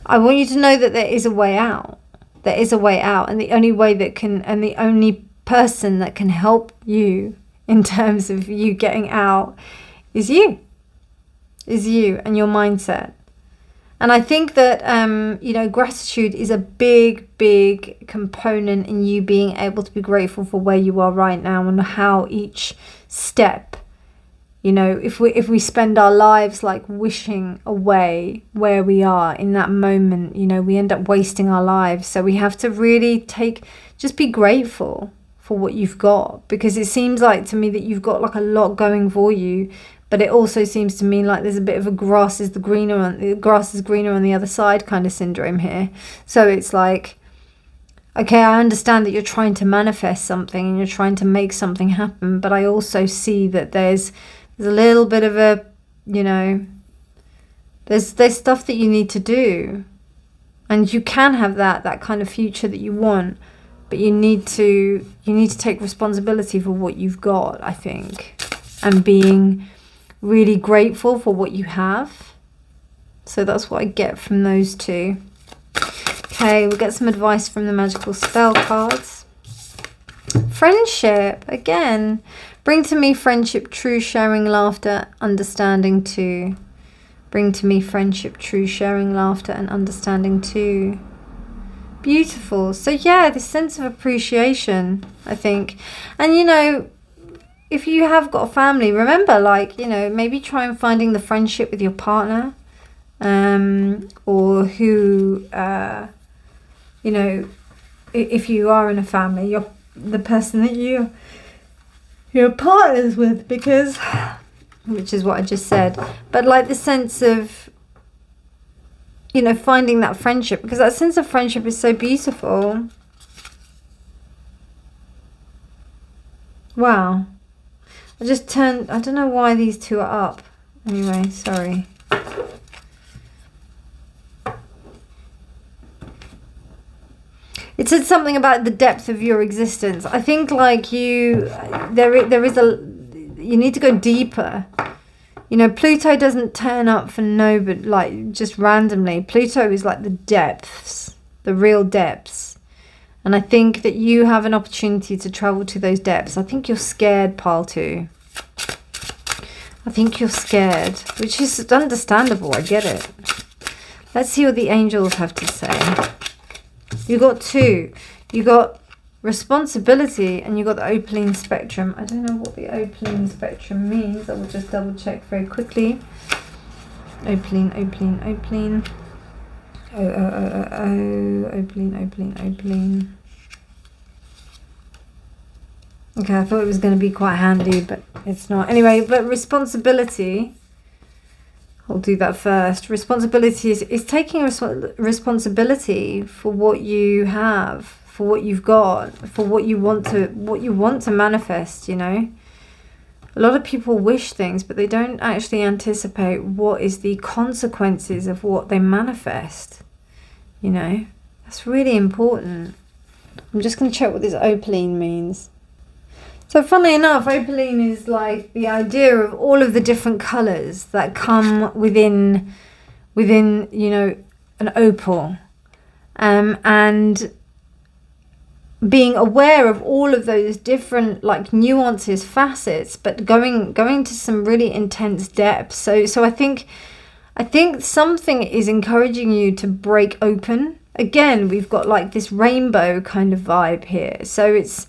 Speaker 1: I want you to know that there is a way out. There is a way out, and the only way that can, and the only person that can help you in terms of you getting out is you. Is you and your mindset. And I think that, you know, gratitude is a big, big component in you being able to be grateful for where you are right now and how each step, you know, if we spend our lives like wishing away where we are in that moment, you know, we end up wasting our lives. So we have to really just be grateful for what you've got, because it seems like to me that you've got like a lot going for you. But it also seems to me like there's a bit of a grass is greener on the other side kind of syndrome here. So it's like, okay, I understand that you're trying to manifest something and you're trying to make something happen, but I also see that there's a little bit of a, you know, there's stuff that you need to do, and you can have that kind of future that you want, but you need to take responsibility for what you've got, I think, and being really grateful for what you have. So that's what I get from those two. Okay, we'll get some advice from the magical spell cards. Friendship, again. Bring to me friendship, true sharing, laughter, understanding too. Bring to me friendship, true sharing, laughter, and understanding too. Beautiful. So yeah, this sense of appreciation, I think. And you know, if you have got a family, remember, like, you know, maybe try and finding the friendship with your partner, or who, you know, if you are in a family, the person that you're partners with, because, which is what I just said, but like the sense of, you know, finding that friendship, because that sense of friendship is so beautiful. Wow. I just turned, I don't know why these two are up. Anyway, sorry. It said something about the depth of your existence. I think like you need to go deeper. You know, Pluto doesn't turn up for no, but like just randomly. Pluto is like the depths, the real depths. And I think that you have an opportunity to travel to those depths. I think you're scared, Pile 2. I think you're scared, which is understandable. I get it. Let's see what the angels have to say. You got 2. You got responsibility and you got the opaline spectrum. I don't know what the opaline spectrum means. I will just double check very quickly. Opaline, opaline, opaline. Opaline, opaline, opaline. Okay, I thought it was going to be quite handy, but it's not. Anyway, but responsibility, I'll do that first. Responsibility is taking responsibility for what you have, for what you've got, for what you want to manifest, you know. A lot of people wish things, but they don't actually anticipate what is the consequences of what they manifest, you know. That's really important. I'm just going to check what this opaline means. So funnily enough, opaline is like the idea of all of the different colours that come within, you know, an opal. And being aware of all of those different like nuances, facets, but going to some really intense depths. So I think something is encouraging you to break open. Again, we've got like this rainbow kind of vibe here. So it's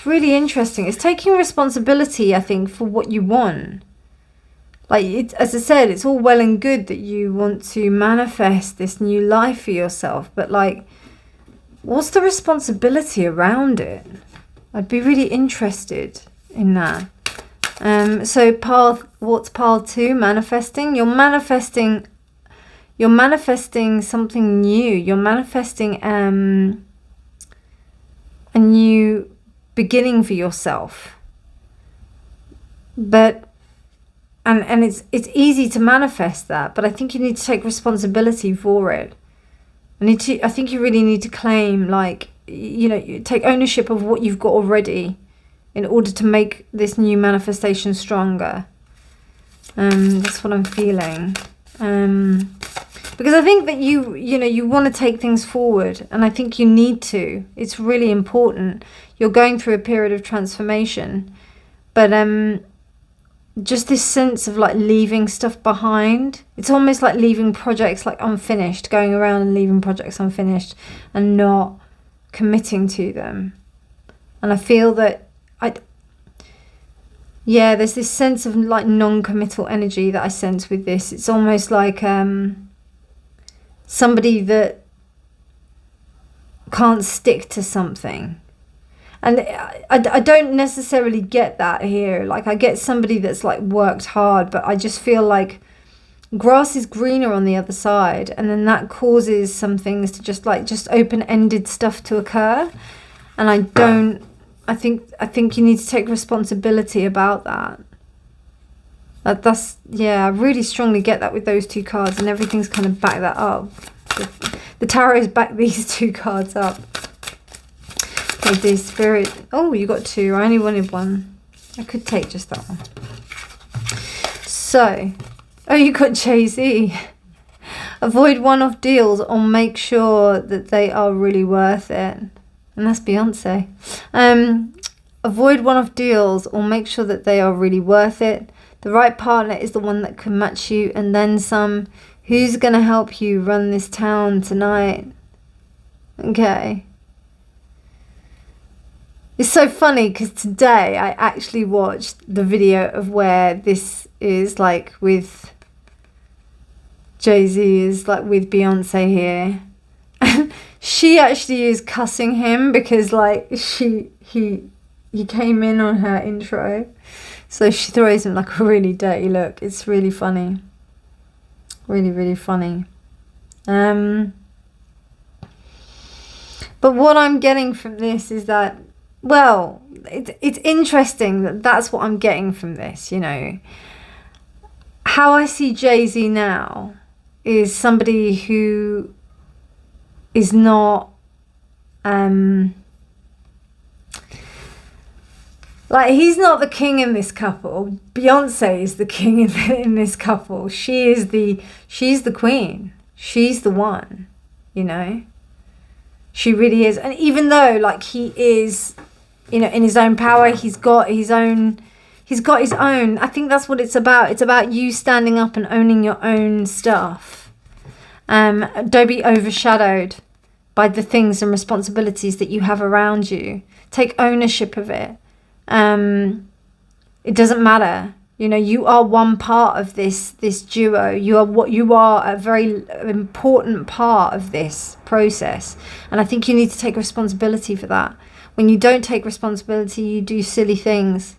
Speaker 1: really interesting. It's taking responsibility, I think, for what you want. Like, as I said, it's all well and good that you want to manifest this new life for yourself, but like, what's the responsibility around it? I'd be really interested in that. So what's pile 2? Manifesting. You're manifesting something new. You're manifesting a new beginning for yourself. But and it's easy to manifest that, but I think you need to take responsibility for it. I think you really need to claim, like, you know, you take ownership of what you've got already in order to make this new manifestation stronger. That's what I'm feeling. Because I think that you want to take things forward, and I think you need to. It's really important. You're going through a period of transformation, but just this sense of like leaving stuff behind. It's almost like leaving projects like unfinished, going around and leaving projects unfinished and not committing to them. And I feel that there's this sense of like non-committal energy that I sense with this. It's almost like somebody that can't stick to something. And I don't necessarily get that here. Like, I get somebody that's like worked hard, but I just feel like grass is greener on the other side. And then that causes some things to just open-ended stuff to occur. And I think you need to take responsibility about that. I really strongly get that with those 2 cards, and everything's kind of backed that up. The tarot's backed these 2 cards up. Okay, the spirit. Oh, you got 2. I only wanted 1. I could take just that one. So, you got Jay-Z. Avoid one-off deals or make sure that they are really worth it. And that's Beyonce. Avoid one-off deals or make sure that they are really worth it. The right partner is the one that can match you and then some. Who's going to help you run this town tonight? Okay. It's so funny because today I actually watched the video of where this is, like, with Jay-Z is like with Beyonce here. She actually is cussing him because like he came in on her intro. So she throws him like a really dirty look. It's really funny. Really, really funny. But what I'm getting from this is that well, it's interesting that that's what I'm getting from this, you know. How I see Jay-Z now is somebody who is not like, he's not the king in this couple. Beyonce is the king in this couple. She's the queen. She's the one, you know. She really is. And even though, like, he is, you know, in his own power, he's got his own. I think that's what it's about. It's about you standing up and owning your own stuff. Don't be overshadowed by the things and responsibilities that you have around you. Take ownership of it. It doesn't matter. You know, you are one part of this duo. You are a very important part of this process. And I think you need to take responsibility for that. When you don't take responsibility, you do silly things.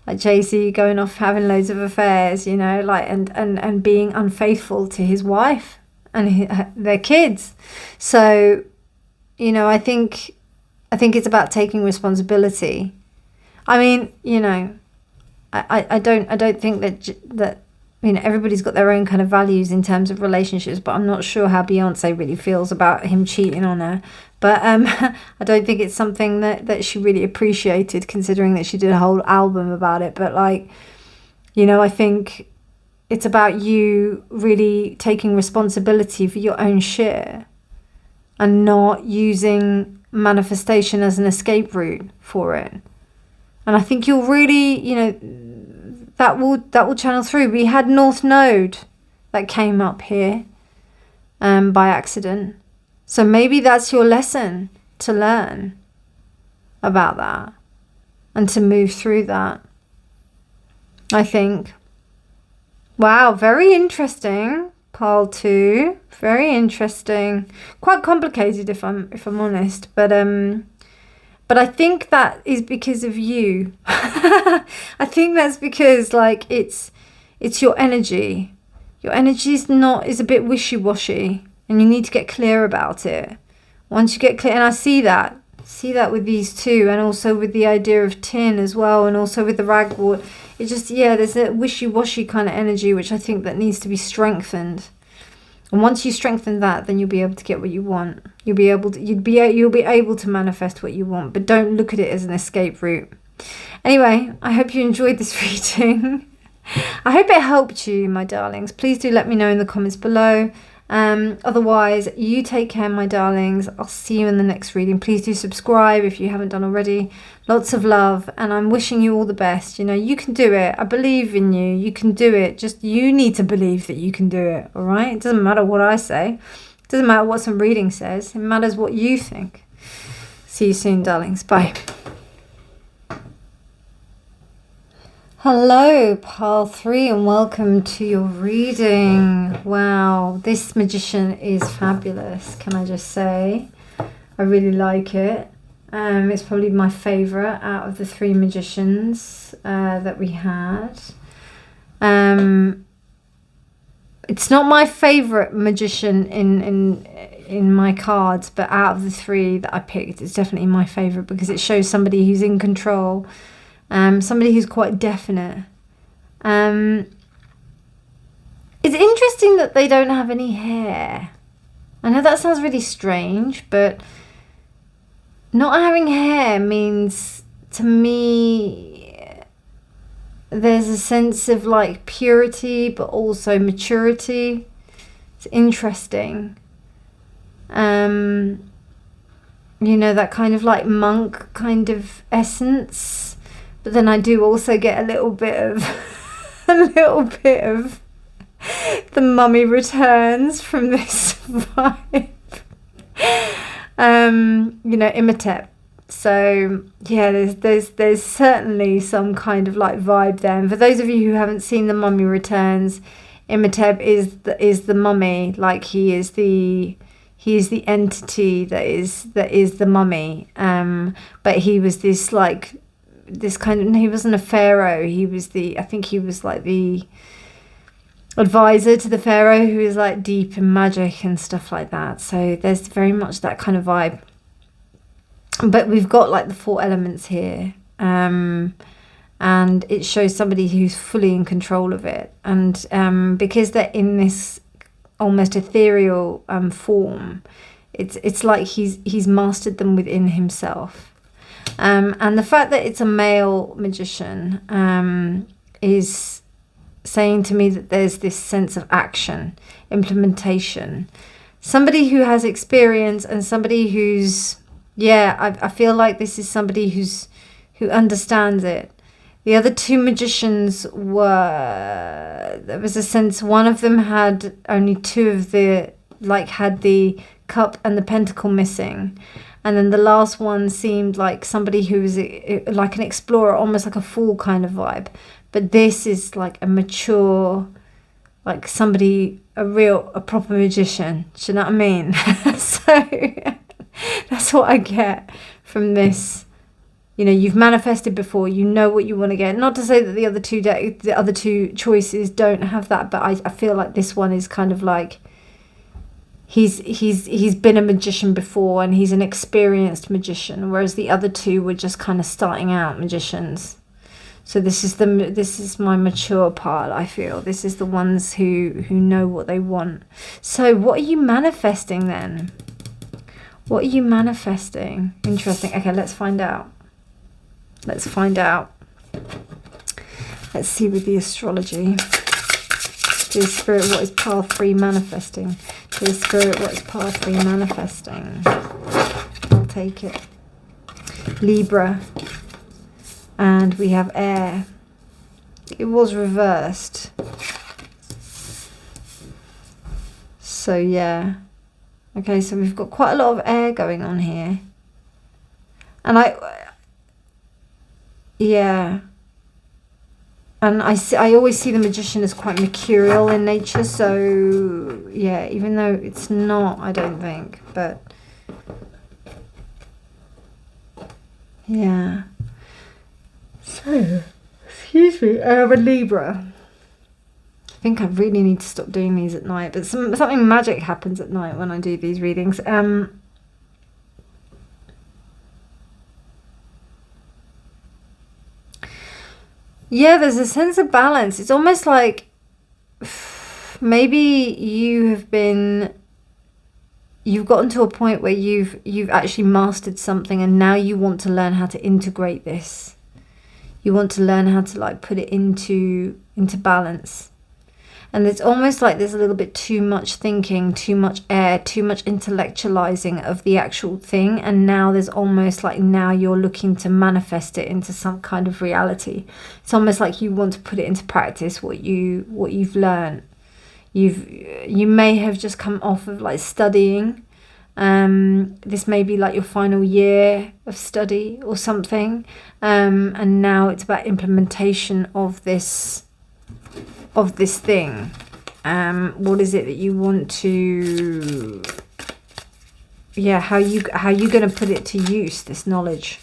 Speaker 1: Like Jay-Z going off having loads of affairs, you know, like and being unfaithful to his wife and their kids. So, you know, I think it's about taking responsibility. I mean, you know, I don't think that you know, everybody's got their own kind of values in terms of relationships, but I'm not sure how Beyonce really feels about him cheating on her. But I don't think it's something that she really appreciated, considering that she did a whole album about it. But, like, you know, I think it's about you really taking responsibility for your own shit and not using manifestation as an escape route for it. And I think you'll really, you know, that will channel through. We had North Node that came up here by accident. So maybe that's your lesson to learn about that and to move through that, I think. Wow, very interesting. Pile 2. Very interesting. Quite complicated if I'm honest, but I think that is because of you. I think that's because, like, it's your energy. Your energy is a bit wishy-washy, and you need to get clear about it. Once you get clear, and I see that with these two, and also with the idea of tin as well, and also with the ragwort. It just, yeah, there's a wishy-washy kind of energy, which I think that needs to be strengthened. And once you strengthen that, then you'll be able to get what you want. You'll be able to manifest what you want, but don't look at it as an escape route. Anyway, I hope you enjoyed this reading. I hope it helped you, my darlings. Please do let me know in the comments below. Otherwise, you take care, my darlings. I'll see you in the next reading. Please do subscribe if you haven't done already. Lots of love, and I'm wishing you all the best. You know, you can do it. I believe in you. You can do it. Just you need to believe that you can do it, all right? It doesn't matter what I say. It doesn't matter what some reading says. It matters what you think. See you soon, darlings. Bye. Hello, pile 3, and welcome to your reading. Wow, this magician is fabulous, can I just say? I really like it. It's probably my favourite out of the 3 magicians that we had. It's not my favourite magician in my cards, but out of the 3 that I picked, it's definitely my favourite because it shows somebody who's in control. Somebody who's quite definite. It's interesting that they don't have any hair. I know that sounds really strange, but not having hair means, to me, there's a sense of, like, purity, but also maturity. It's interesting. You know, that kind of, like, monk kind of essence. But then I do also get a little bit of the Mummy Returns from this vibe. You know, Imhotep. So yeah, there's certainly some kind of, like, vibe there. And for those of you who haven't seen The Mummy Returns, Imhotep is the mummy. Like, he is the entity that is the mummy. But he was this, like, this kind of, he wasn't a pharaoh, I think he was like the advisor to the pharaoh, who is, like, deep in magic and stuff like that. So there's very much that kind of vibe. But we've got like the 4 elements here. And it shows somebody who's fully in control of it. And because they're in this almost ethereal form, it's like he's mastered them within himself. And the fact that it's a male magician is saying to me that there's this sense of action, implementation. Somebody who has experience and somebody who's, I feel like this is somebody who understands it. The other 2 magicians there was a sense, one of them had only 2 of the, had the cup and the pentacle missing. And then the last one seemed like somebody who was like an explorer, almost like a fool kind of vibe. But this is like a mature, like somebody, a proper magician. Do you know what I mean? So that's what I get from this. You know, you've manifested before, you know what you want to get. Not to say that the other two choices don't have that, but I feel like this one is kind of like he's been a magician before and he's an experienced magician, whereas the other 2 were just kind of starting out magicians. So this is my mature part, I feel. This is the ones who know what they want. So what are you manifesting then? What are you manifesting? Interesting. Okay, let's find out. Let's find out. Let's see with the astrology. Dear Spirit, what is path 3 manifesting? Dear Spirit, what is path 3 manifesting? I'll take it. Libra. And we have air. It was reversed. So yeah. Okay, so we've got quite a lot of air going on here. And and I always see the magician as quite mercurial in nature, so yeah, even though it's not, I don't think, but yeah. So, excuse me, I'm a Libra. I think I really need to stop doing these at night, but something magic happens at night when I do these readings. Yeah, there's a sense of balance. It's almost like maybe you've gotten to a point where you've actually mastered something, and now you want to learn how to integrate this. You want to learn how to like put it into balance. And it's almost like there's a little bit too much thinking, too much air, too much intellectualizing of the actual thing. And now there's almost like now you're looking to manifest it into some kind of reality. It's almost like you want to put it into practice, what you've learned. You may have just come off of like studying. This may be like your final year of study or something. And now it's about implementation of this thing. What is it that you want to, how you going to put it to use, this knowledge?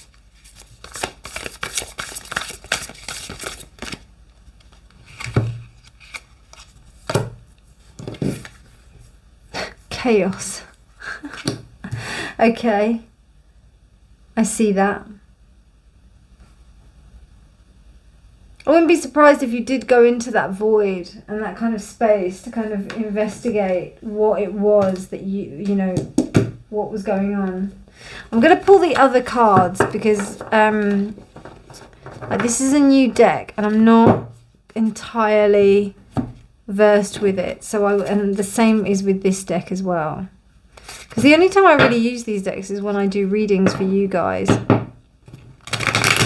Speaker 1: Chaos. Okay, I see that. I wouldn't be surprised if you did go into that void and that kind of space to kind of investigate what it was that you know, what was going on. I'm going to pull the other cards because this is a new deck and I'm not entirely versed with it. So and the same is with this deck as well. Because the only time I really use these decks is when I do readings for you guys. At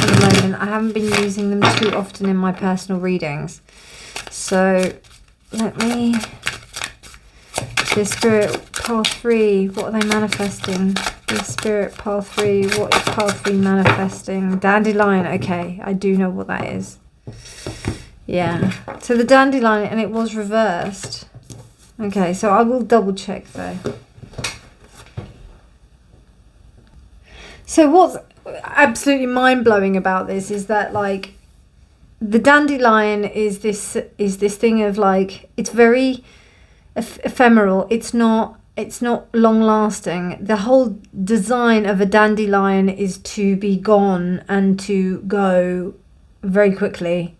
Speaker 1: the moment, I haven't been using them too often in my personal readings. So let me... The Spirit, Path 3, what are they manifesting? The Spirit, Path 3, what is Path 3 manifesting? Dandelion, okay, I do know what that is. Yeah, so the dandelion, and it was reversed. Okay, so I will double check though. So what's absolutely mind-blowing about this is that, like, the dandelion is this thing of, like, it's very ephemeral. It's not long lasting. The whole design of a dandelion is to be gone and to go very quickly.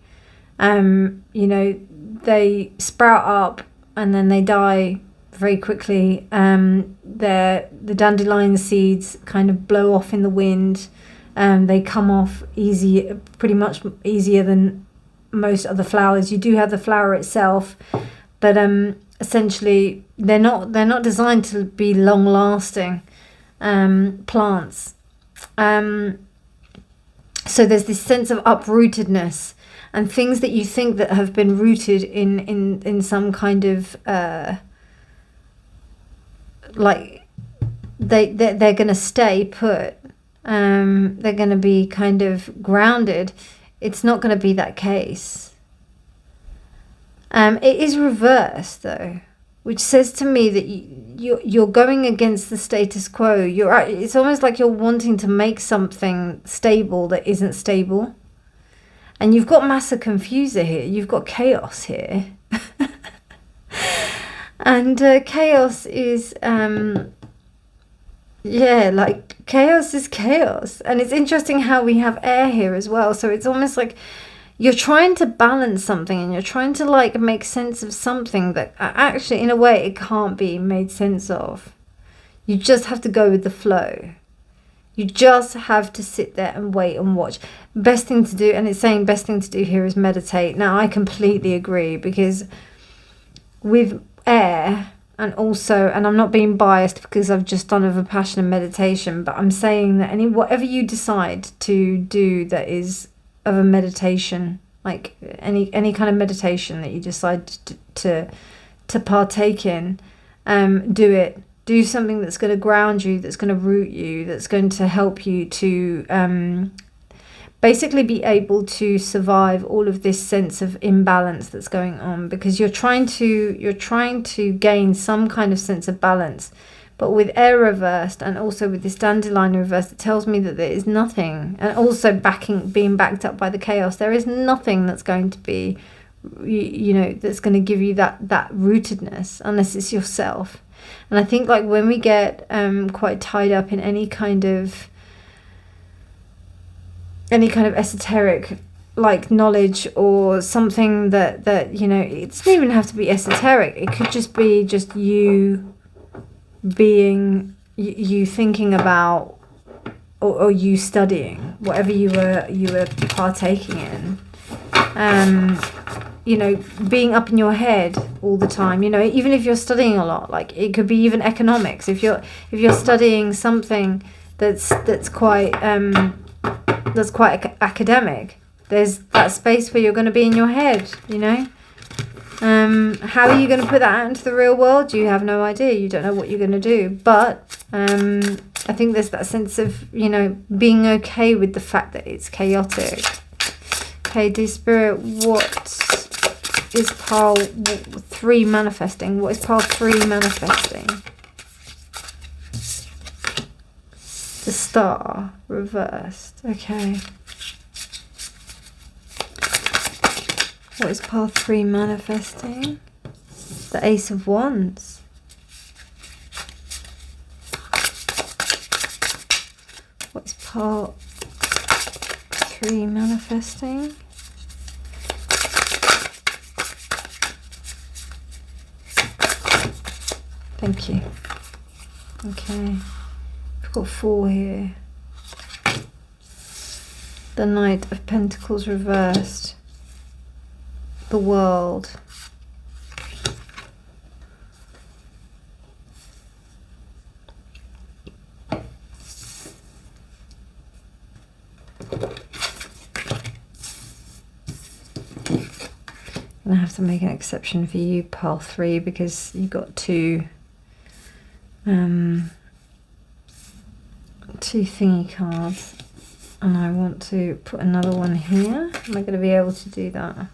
Speaker 1: You know, they sprout up and then they die very quickly. The dandelion seeds kind of blow off in the wind. They come off pretty much easier than most other flowers. You do have the flower itself, but essentially they're not designed to be long lasting plants. So there's this sense of uprootedness, and things that you think that have been rooted in some kind of like they're going to stay put. They're going to be kind of grounded. It's not going to be that case. It is reversed though, which says to me that you're going against the status quo. It's almost like you're wanting to make something stable that isn't stable. And you've got massa confusa here. You've got chaos here. And chaos is, like chaos is chaos. And it's interesting how we have air here as well. So it's almost like you're trying to balance something and you're trying to like make sense of something that actually in a way it can't be made sense of. You just have to go with the flow. You just have to sit there and wait and watch. Best thing to do, and it's saying best thing to do here is meditate. Now I completely agree, because with air, and also, and I'm not being biased because I've just done a Vipassana meditation, but I'm saying that whatever you decide to do that is of a meditation, like any kind of meditation that you decide to partake in, do it. Do something that's going to ground you, that's going to root you, that's going to help you to basically be able to survive all of this sense of imbalance that's going on, because you're trying to gain some kind of sense of balance. But with air reversed, and also with this dandelion reversed, it tells me that there is nothing, and also being backed up by the chaos, there is nothing that's going to be, that's going to give you that rootedness, unless it's yourself. And I think like when we get quite tied up in any kind of esoteric like knowledge, or something that it doesn't even have to be esoteric. It could just be you being you thinking about, or you studying whatever you were partaking in, being up in your head all the time, even if you're studying a lot. Like it could be even economics. If you're studying something that's quite academic, there's that space where you're going to be in your head. How are you going to put that out into the real world? You have no idea. You don't know what you're going to do. But I think there's that sense of being okay with the fact that it's chaotic. Okay, dear Spirit, what is pile 3 manifesting? What is pile 3 manifesting? The star reversed. Okay. What is pile 3 manifesting? The Ace of Wands. What is pile 3 manifesting? Thank you. Okay. I've got 4 here. The Knight of Pentacles reversed. The World. I have to make an exception for you, pile 3, because you got 2 thingy cards, and I want to put another one here. Am I going to be able to do that?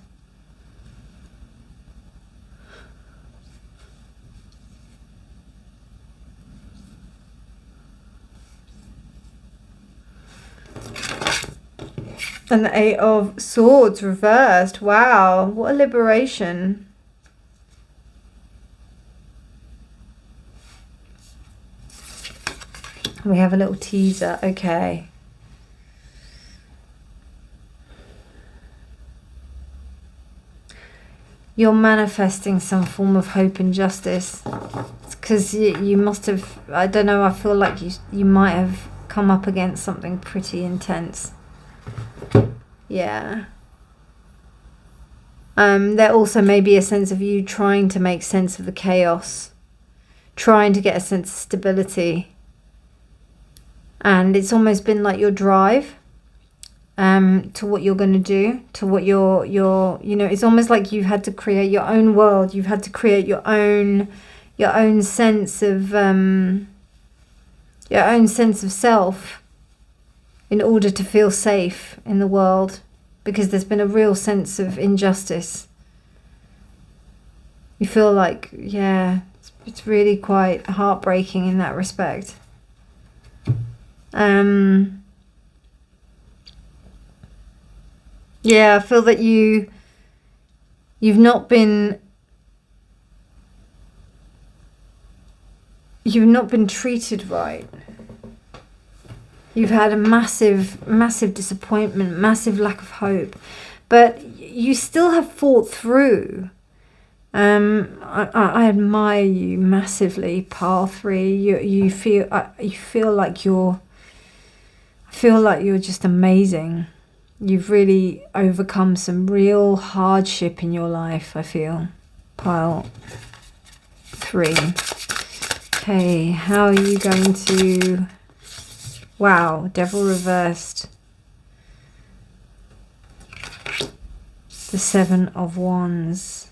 Speaker 1: And the 8 of Swords reversed. Wow, what a liberation. We have a little teaser. Okay. You're manifesting some form of hope and justice. Because you must have, I don't know, I feel like you might have come up against something pretty intense. Yeah. There also may be a sense of you trying to make sense of the chaos, trying to get a sense of stability. And it's almost been like your drive to what you're going to do, to what you're, it's almost like you've had to create your own world. You've had to create your own sense of, self in order to feel safe in the world, because there's been a real sense of injustice. You feel like, yeah, it's really quite heartbreaking in that respect. Yeah, I feel that you've not been treated right. You've had a massive disappointment, massive lack of hope, but you still have fought through. I admire you massively, Pile 3. You feel like you're just amazing. You've really overcome some real hardship in your life, I feel. Pile 3. Okay, how are you going to... Wow, Devil reversed. The 7 of Wands.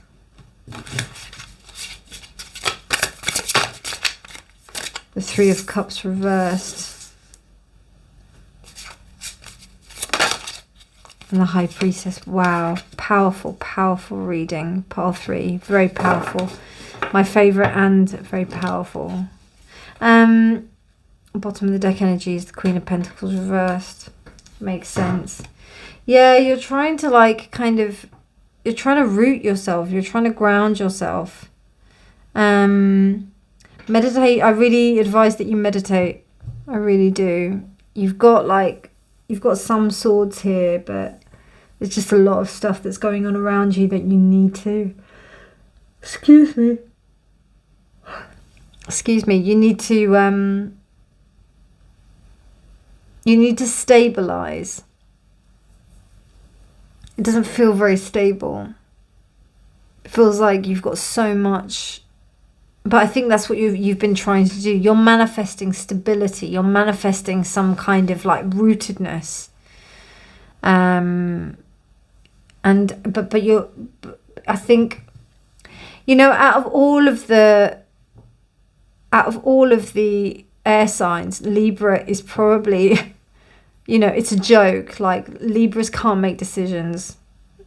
Speaker 1: The 3 of Cups reversed. And the High Priestess. Wow, powerful reading. Pile 3, very powerful. My favourite and very powerful. Bottom of the deck energy is the Queen of Pentacles reversed. Makes sense. Yeah, you're trying to you're trying to root yourself. You're trying to ground yourself. Meditate. I really advise that you meditate. I really do. You've got some swords here, but there's just a lot of stuff that's going on around you that you need to... Excuse me. You need to stabilize. It doesn't feel very stable. It feels like you've got so much, but I think that's what you've been trying to do. You're manifesting stability. You're manifesting some kind of rootedness. But I think, out of all of the air signs, Libra is probably, it's a joke. Libras can't make decisions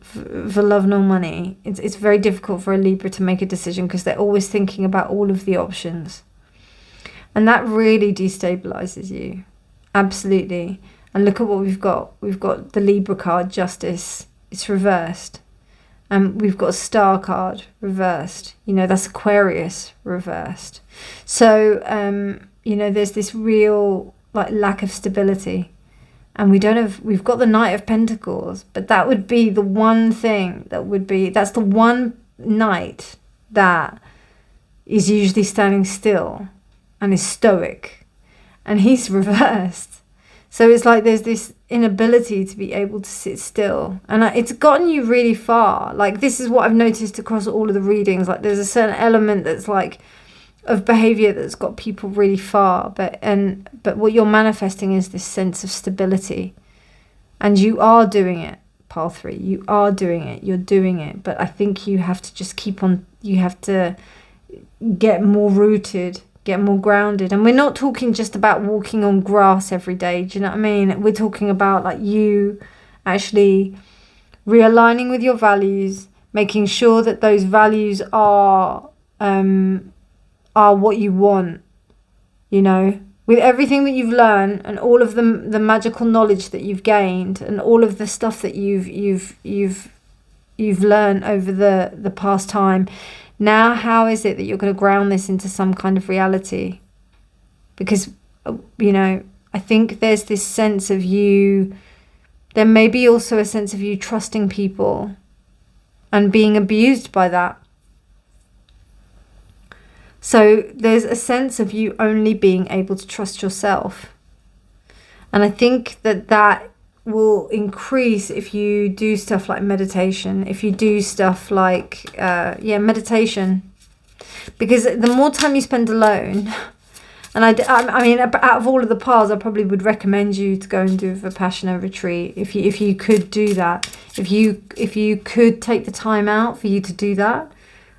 Speaker 1: for love nor money. It's very difficult for a Libra to make a decision because they're always thinking about all of the options. And that really destabilizes you. Absolutely. And look at what we've got. We've got the Libra card, Justice. It's reversed. We've got a Star card reversed. That's Aquarius reversed. So, there's this real lack of stability. And we've got the Knight of Pentacles, but that would be the one thing that's the one knight that is usually standing still and is stoic. And he's reversed. So it's like there's this inability to be able to sit still. And it's gotten you really far. This is what I've noticed across all of the readings. There's a certain element that's of behavior that's got people really far. But what you're manifesting is this sense of stability. And you are doing it, Pile 3. You are doing it. You're doing it. But I think you have to just keep on. You have to get more rooted. Get more grounded. And we're not talking just about walking on grass every day. Do you know what I mean? We're talking about you actually realigning with your values, making sure that those values are what you want. With everything that you've learned and all of the magical knowledge that you've gained and all of the stuff that you've learned over the past time. Now, how is it that you're going to ground this into some kind of reality? Because You know, I think there's this sense of you, there may be also a sense of you trusting people and being abused by that. So there's a sense of you only being able to trust yourself. And I think that will increase if you do stuff like meditation, if you do stuff like, meditation. Because the more time you spend alone, and I mean, out of all of the paths, I probably would recommend you to go and do a Vipassana retreat if you could do that. If you could take the time out for you to do that,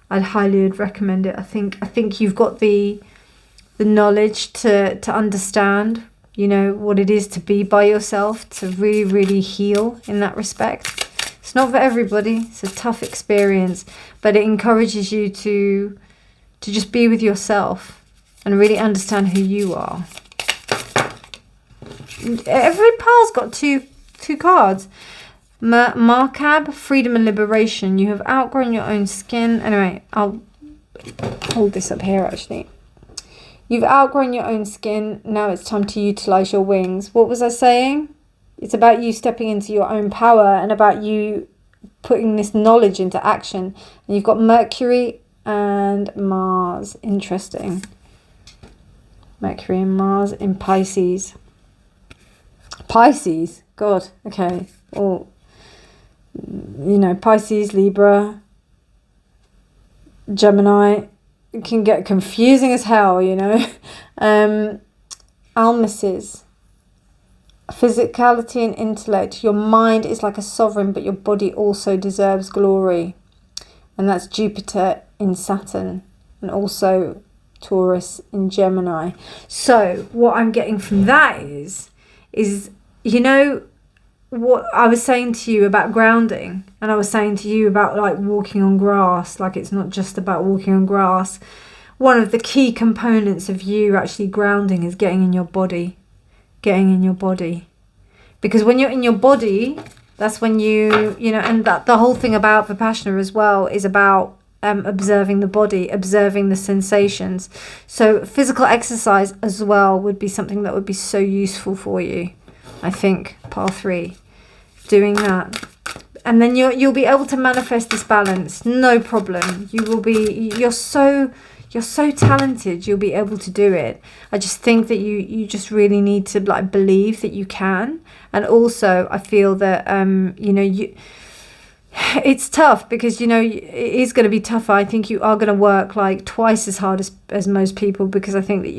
Speaker 1: I'd highly recommend it. I think you've got the knowledge to understand, you know, what it is to be by yourself, to really, really heal in that respect. It's not for everybody. It's a tough experience, but it encourages you to just be with yourself and really understand who you are. Every pile's got two cards. Markab, freedom and liberation. You have outgrown your own skin. Anyway, I'll hold this up here actually. You've outgrown your own skin. Now it's time to utilize your wings. What was I saying? It's about you stepping into your own power and about you putting this knowledge into action. And you've got Mercury and Mars. Interesting. Mercury and Mars in Pisces. Pisces? God, okay. Or, you know, Pisces, Libra, Gemini. It can get confusing as hell, you know. Almaces. Physicality and intellect. Your mind is like a sovereign, but your body also deserves glory. And that's Jupiter in Saturn. And also Taurus in Gemini. So what I'm getting from that is, you know, what I was saying to you about grounding, and I was saying to you about like walking on grass, like it's not just about walking on grass. One of the key components of you actually grounding is getting in your body. Because when you're in your body, that's when you know, and that the whole thing about Vipassana as well is about observing the body, observing the sensations. So physical exercise as well would be something that would be so useful for you. I think part 3, doing that, and then you'll be able to manifest this balance, no problem. You're so talented, you'll be able to do it. I just think that you just really need to like believe that you can. And also I feel that you know, it's tough because, you know, it is going to be tougher. I think you are going to work like twice as hard as most people, because I think that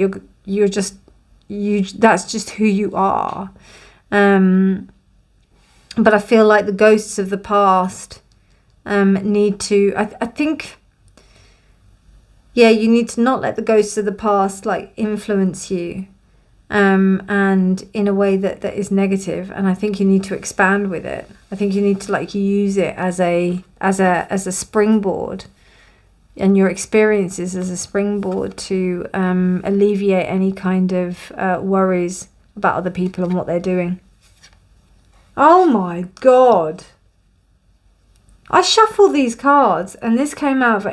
Speaker 1: you're just that's just who you are. But I feel like the ghosts of the past need to, I think, yeah, you need to not let the ghosts of the past like influence you, and in a way that is negative. And I think you need to expand with it. I think you need to like use it as a springboard, and your experiences as a springboard to alleviate any kind of worries about other people and what they're doing. Oh my God. I shuffle these cards and this came out for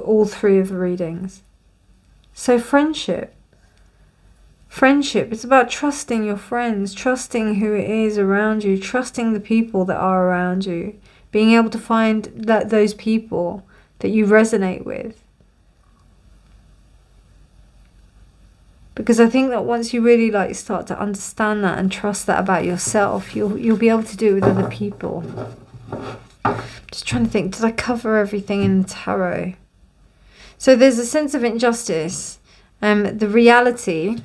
Speaker 1: all 3 of the readings. So friendship. Friendship. It's about trusting your friends, trusting who it is around you, trusting the people that are around you, being able to find those people that you resonate with. Because I think that once you really like start to understand that and trust that about yourself, you'll be able to do it with other people. Just trying to think, did I cover everything in the tarot? So there's a sense of injustice. The reality,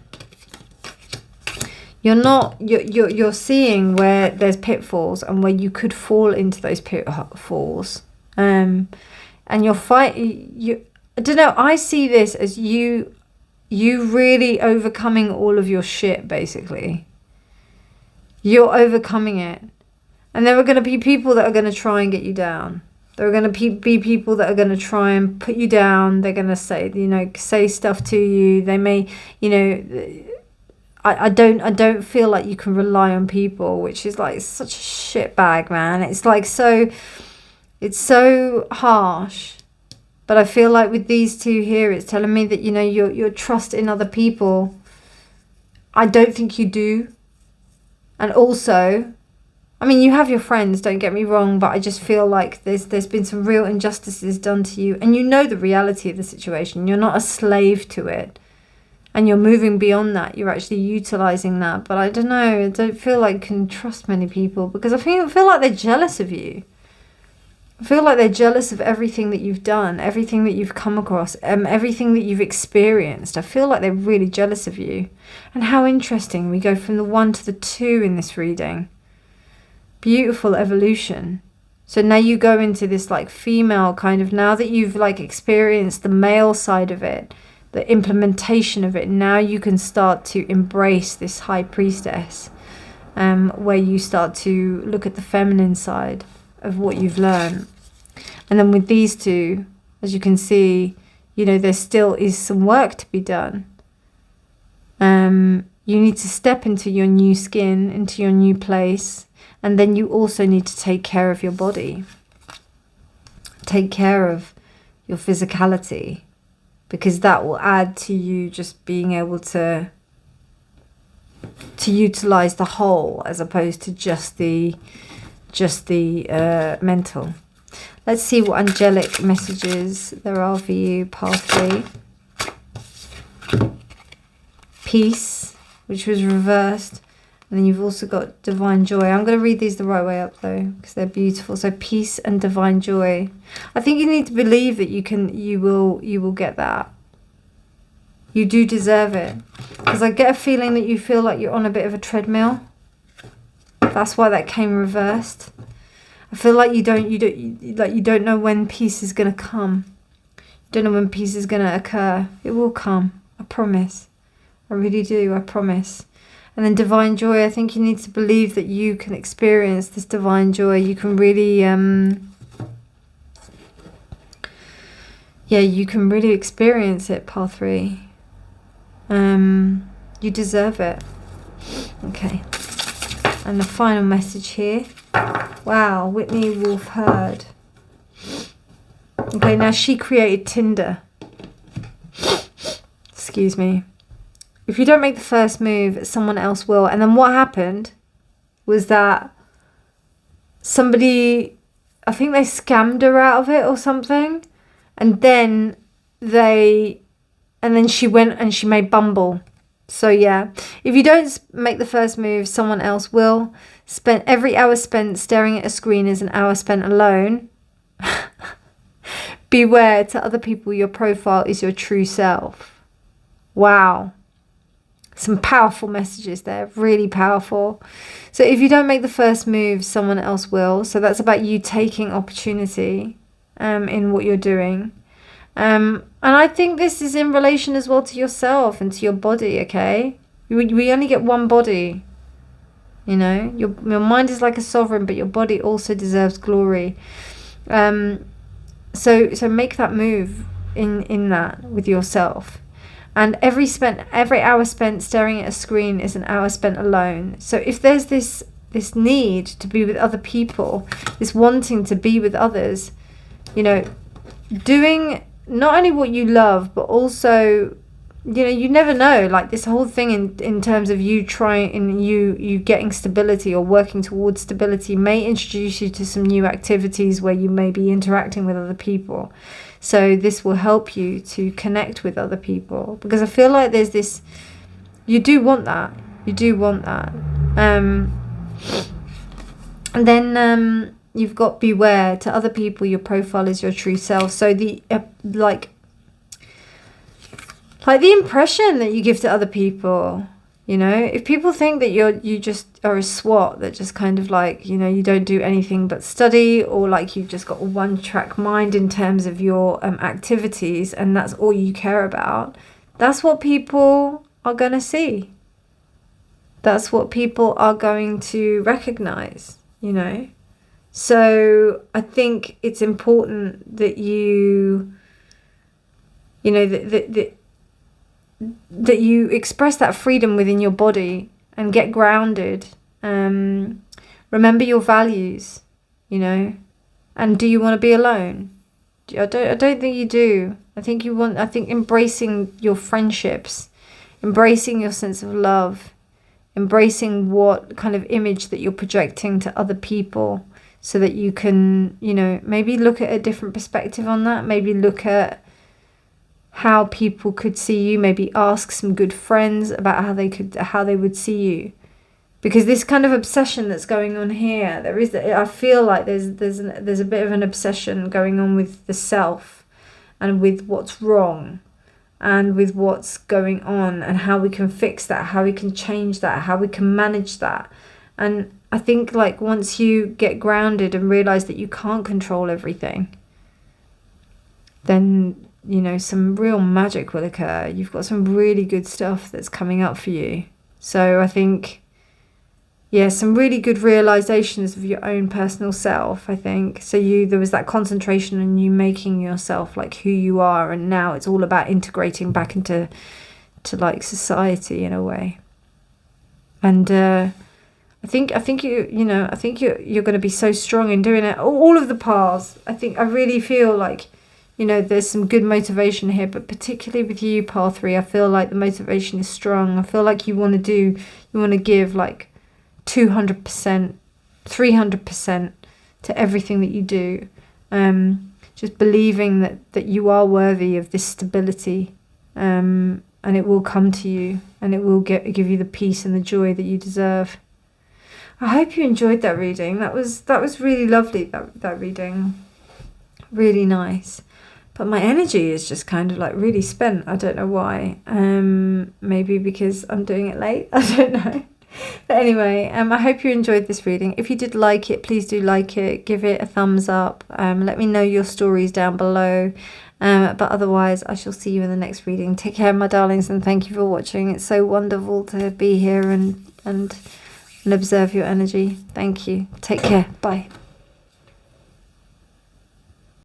Speaker 1: you're seeing where there's pitfalls and where you could fall into those pitfalls. And you're I don't know, I see this as you really overcoming all of your shit, basically. You're overcoming it. And there are going to be people that are going to try and get you down. There are going to be people that are going to try and put you down. They're going to say, you know, say stuff to you. They may, you know, I don't feel like you can rely on people, which is like such a shit bag, man. It's like it's so harsh. But I feel like with these 2 here, it's telling me that, you know, your trust in other people I don't think you do. And also, I mean, you have your friends, don't get me wrong, but I just feel like there's been some real injustices done to you, and you know the reality of the situation. You're not a slave to it, and you're moving beyond that. You're actually utilizing that. But I don't know, I don't feel like I can trust many people, because I feel like they're jealous of you. I feel like they're jealous of everything that you've done, everything that you've come across, everything that you've experienced. I feel like they're really jealous of you. And how interesting, we go from the 1 to the 2 in this reading. Beautiful evolution. So now you go into this like female kind of, now that you've like experienced the male side of it, the implementation of it, now you can start to embrace this high priestess, where you start to look at the feminine side of what you've learned. And then with these two, as you can see, you know, there still is some work to be done. You need to step into your new skin, into your new place, and then you also need to take care of your body. Take care of your physicality, because that will add to you just being able to utilize the whole, as opposed to just the mental. Let's see what angelic messages there are for you. Path 3. Peace, which was reversed. And then you've also got divine joy. I'm going to read these the right way up though, because they're beautiful. So peace and divine joy. I think you need to believe that you will get that. You do deserve it. Because I get a feeling that you feel like you're on a bit of a treadmill. That's why that came reversed. I feel like you don't know when peace is going to come. You don't know when peace is going to occur. It will come. I promise. I really do. I promise. And then divine joy. I think you need to believe that you can experience this divine joy. You can really, you can really experience it. Path 3. You deserve it. Okay. And the final message here. Wow, Whitney Wolf Heard. Okay, now she created Tinder. Excuse me. If you don't make the first move, someone else will. And then what happened was that somebody, I think they scammed her out of it or something. And then she went and she made Bumble. So yeah, if you don't make the first move, someone else will. Every hour spent staring at a screen is an hour spent alone. Beware, to other people, your profile is your true self. Wow. Some powerful messages there, really powerful. So if you don't make the first move, someone else will. So that's about you taking opportunity in what you're doing. And I think this is in relation as well to yourself and to your body, okay? We only get one body, you know? Your mind is like a sovereign, but your body also deserves glory. So make that move in that with yourself. And every hour spent staring at a screen is an hour spent alone. So if there's this need to be with other people, this wanting to be with others, you know, doing not only what you love, but also, you know, you never know, like this whole thing in terms of you trying and you getting stability or working towards stability may introduce you to some new activities where you may be interacting with other people. So this will help you to connect with other people, because I feel like there's this, you do want that. And then you've got beware, to other people your profile is your true self. So the like the impression that you give to other people, you know, if people think that you just are a swot that just kind of like, you know, you don't do anything but study, or like you've just got a one-track mind in terms of your activities and that's all you care about, that's what people are going to see. That's what people are going to recognize, you know. So I think it's important that you know, that you express that freedom within your body and get grounded. Remember your values, you know. And do you want to be alone? I don't think you do. I think embracing your friendships embracing your sense of love, embracing what kind of image that you're projecting to other people, so that you can, you know, maybe look at a different perspective on that. Maybe look at how people could see you. Maybe ask some good friends about how they would see you. Because this kind of obsession that's going on here, I feel like there's a bit of an obsession going on with the self, and with what's wrong, and with what's going on, and how we can fix that, how we can change that, how we can manage that. And I think, like, once you get grounded and realize that you can't control everything, then, you know, some real magic will occur. You've got some really good stuff that's coming up for you. So I think, yeah, some really good realizations of your own personal self, I think. So there was that concentration on you making yourself like who you are, and now it's all about integrating back into like society in a way. And I think you're going to be so strong in doing it. All of the paths, I really feel like, you know, there's some good motivation here, but particularly with you, path 3, I feel like the motivation is strong. I feel like you want to give like 200%, 300% to everything that you do. Just believing that you are worthy of this stability, and it will come to you, and it will give you the peace and the joy that you deserve. I hope you enjoyed that reading. That was really lovely, that reading. Really nice. But my energy is just kind of like really spent. I don't know why. Maybe because I'm doing it late. I don't know. But anyway, I hope you enjoyed this reading. If you did like it, please do like it. Give it a thumbs up. Let me know your stories down below. But otherwise, I shall see you in the next reading. Take care, my darlings, and thank you for watching. It's so wonderful to be here and observe your energy. Thank you. Take care. Bye.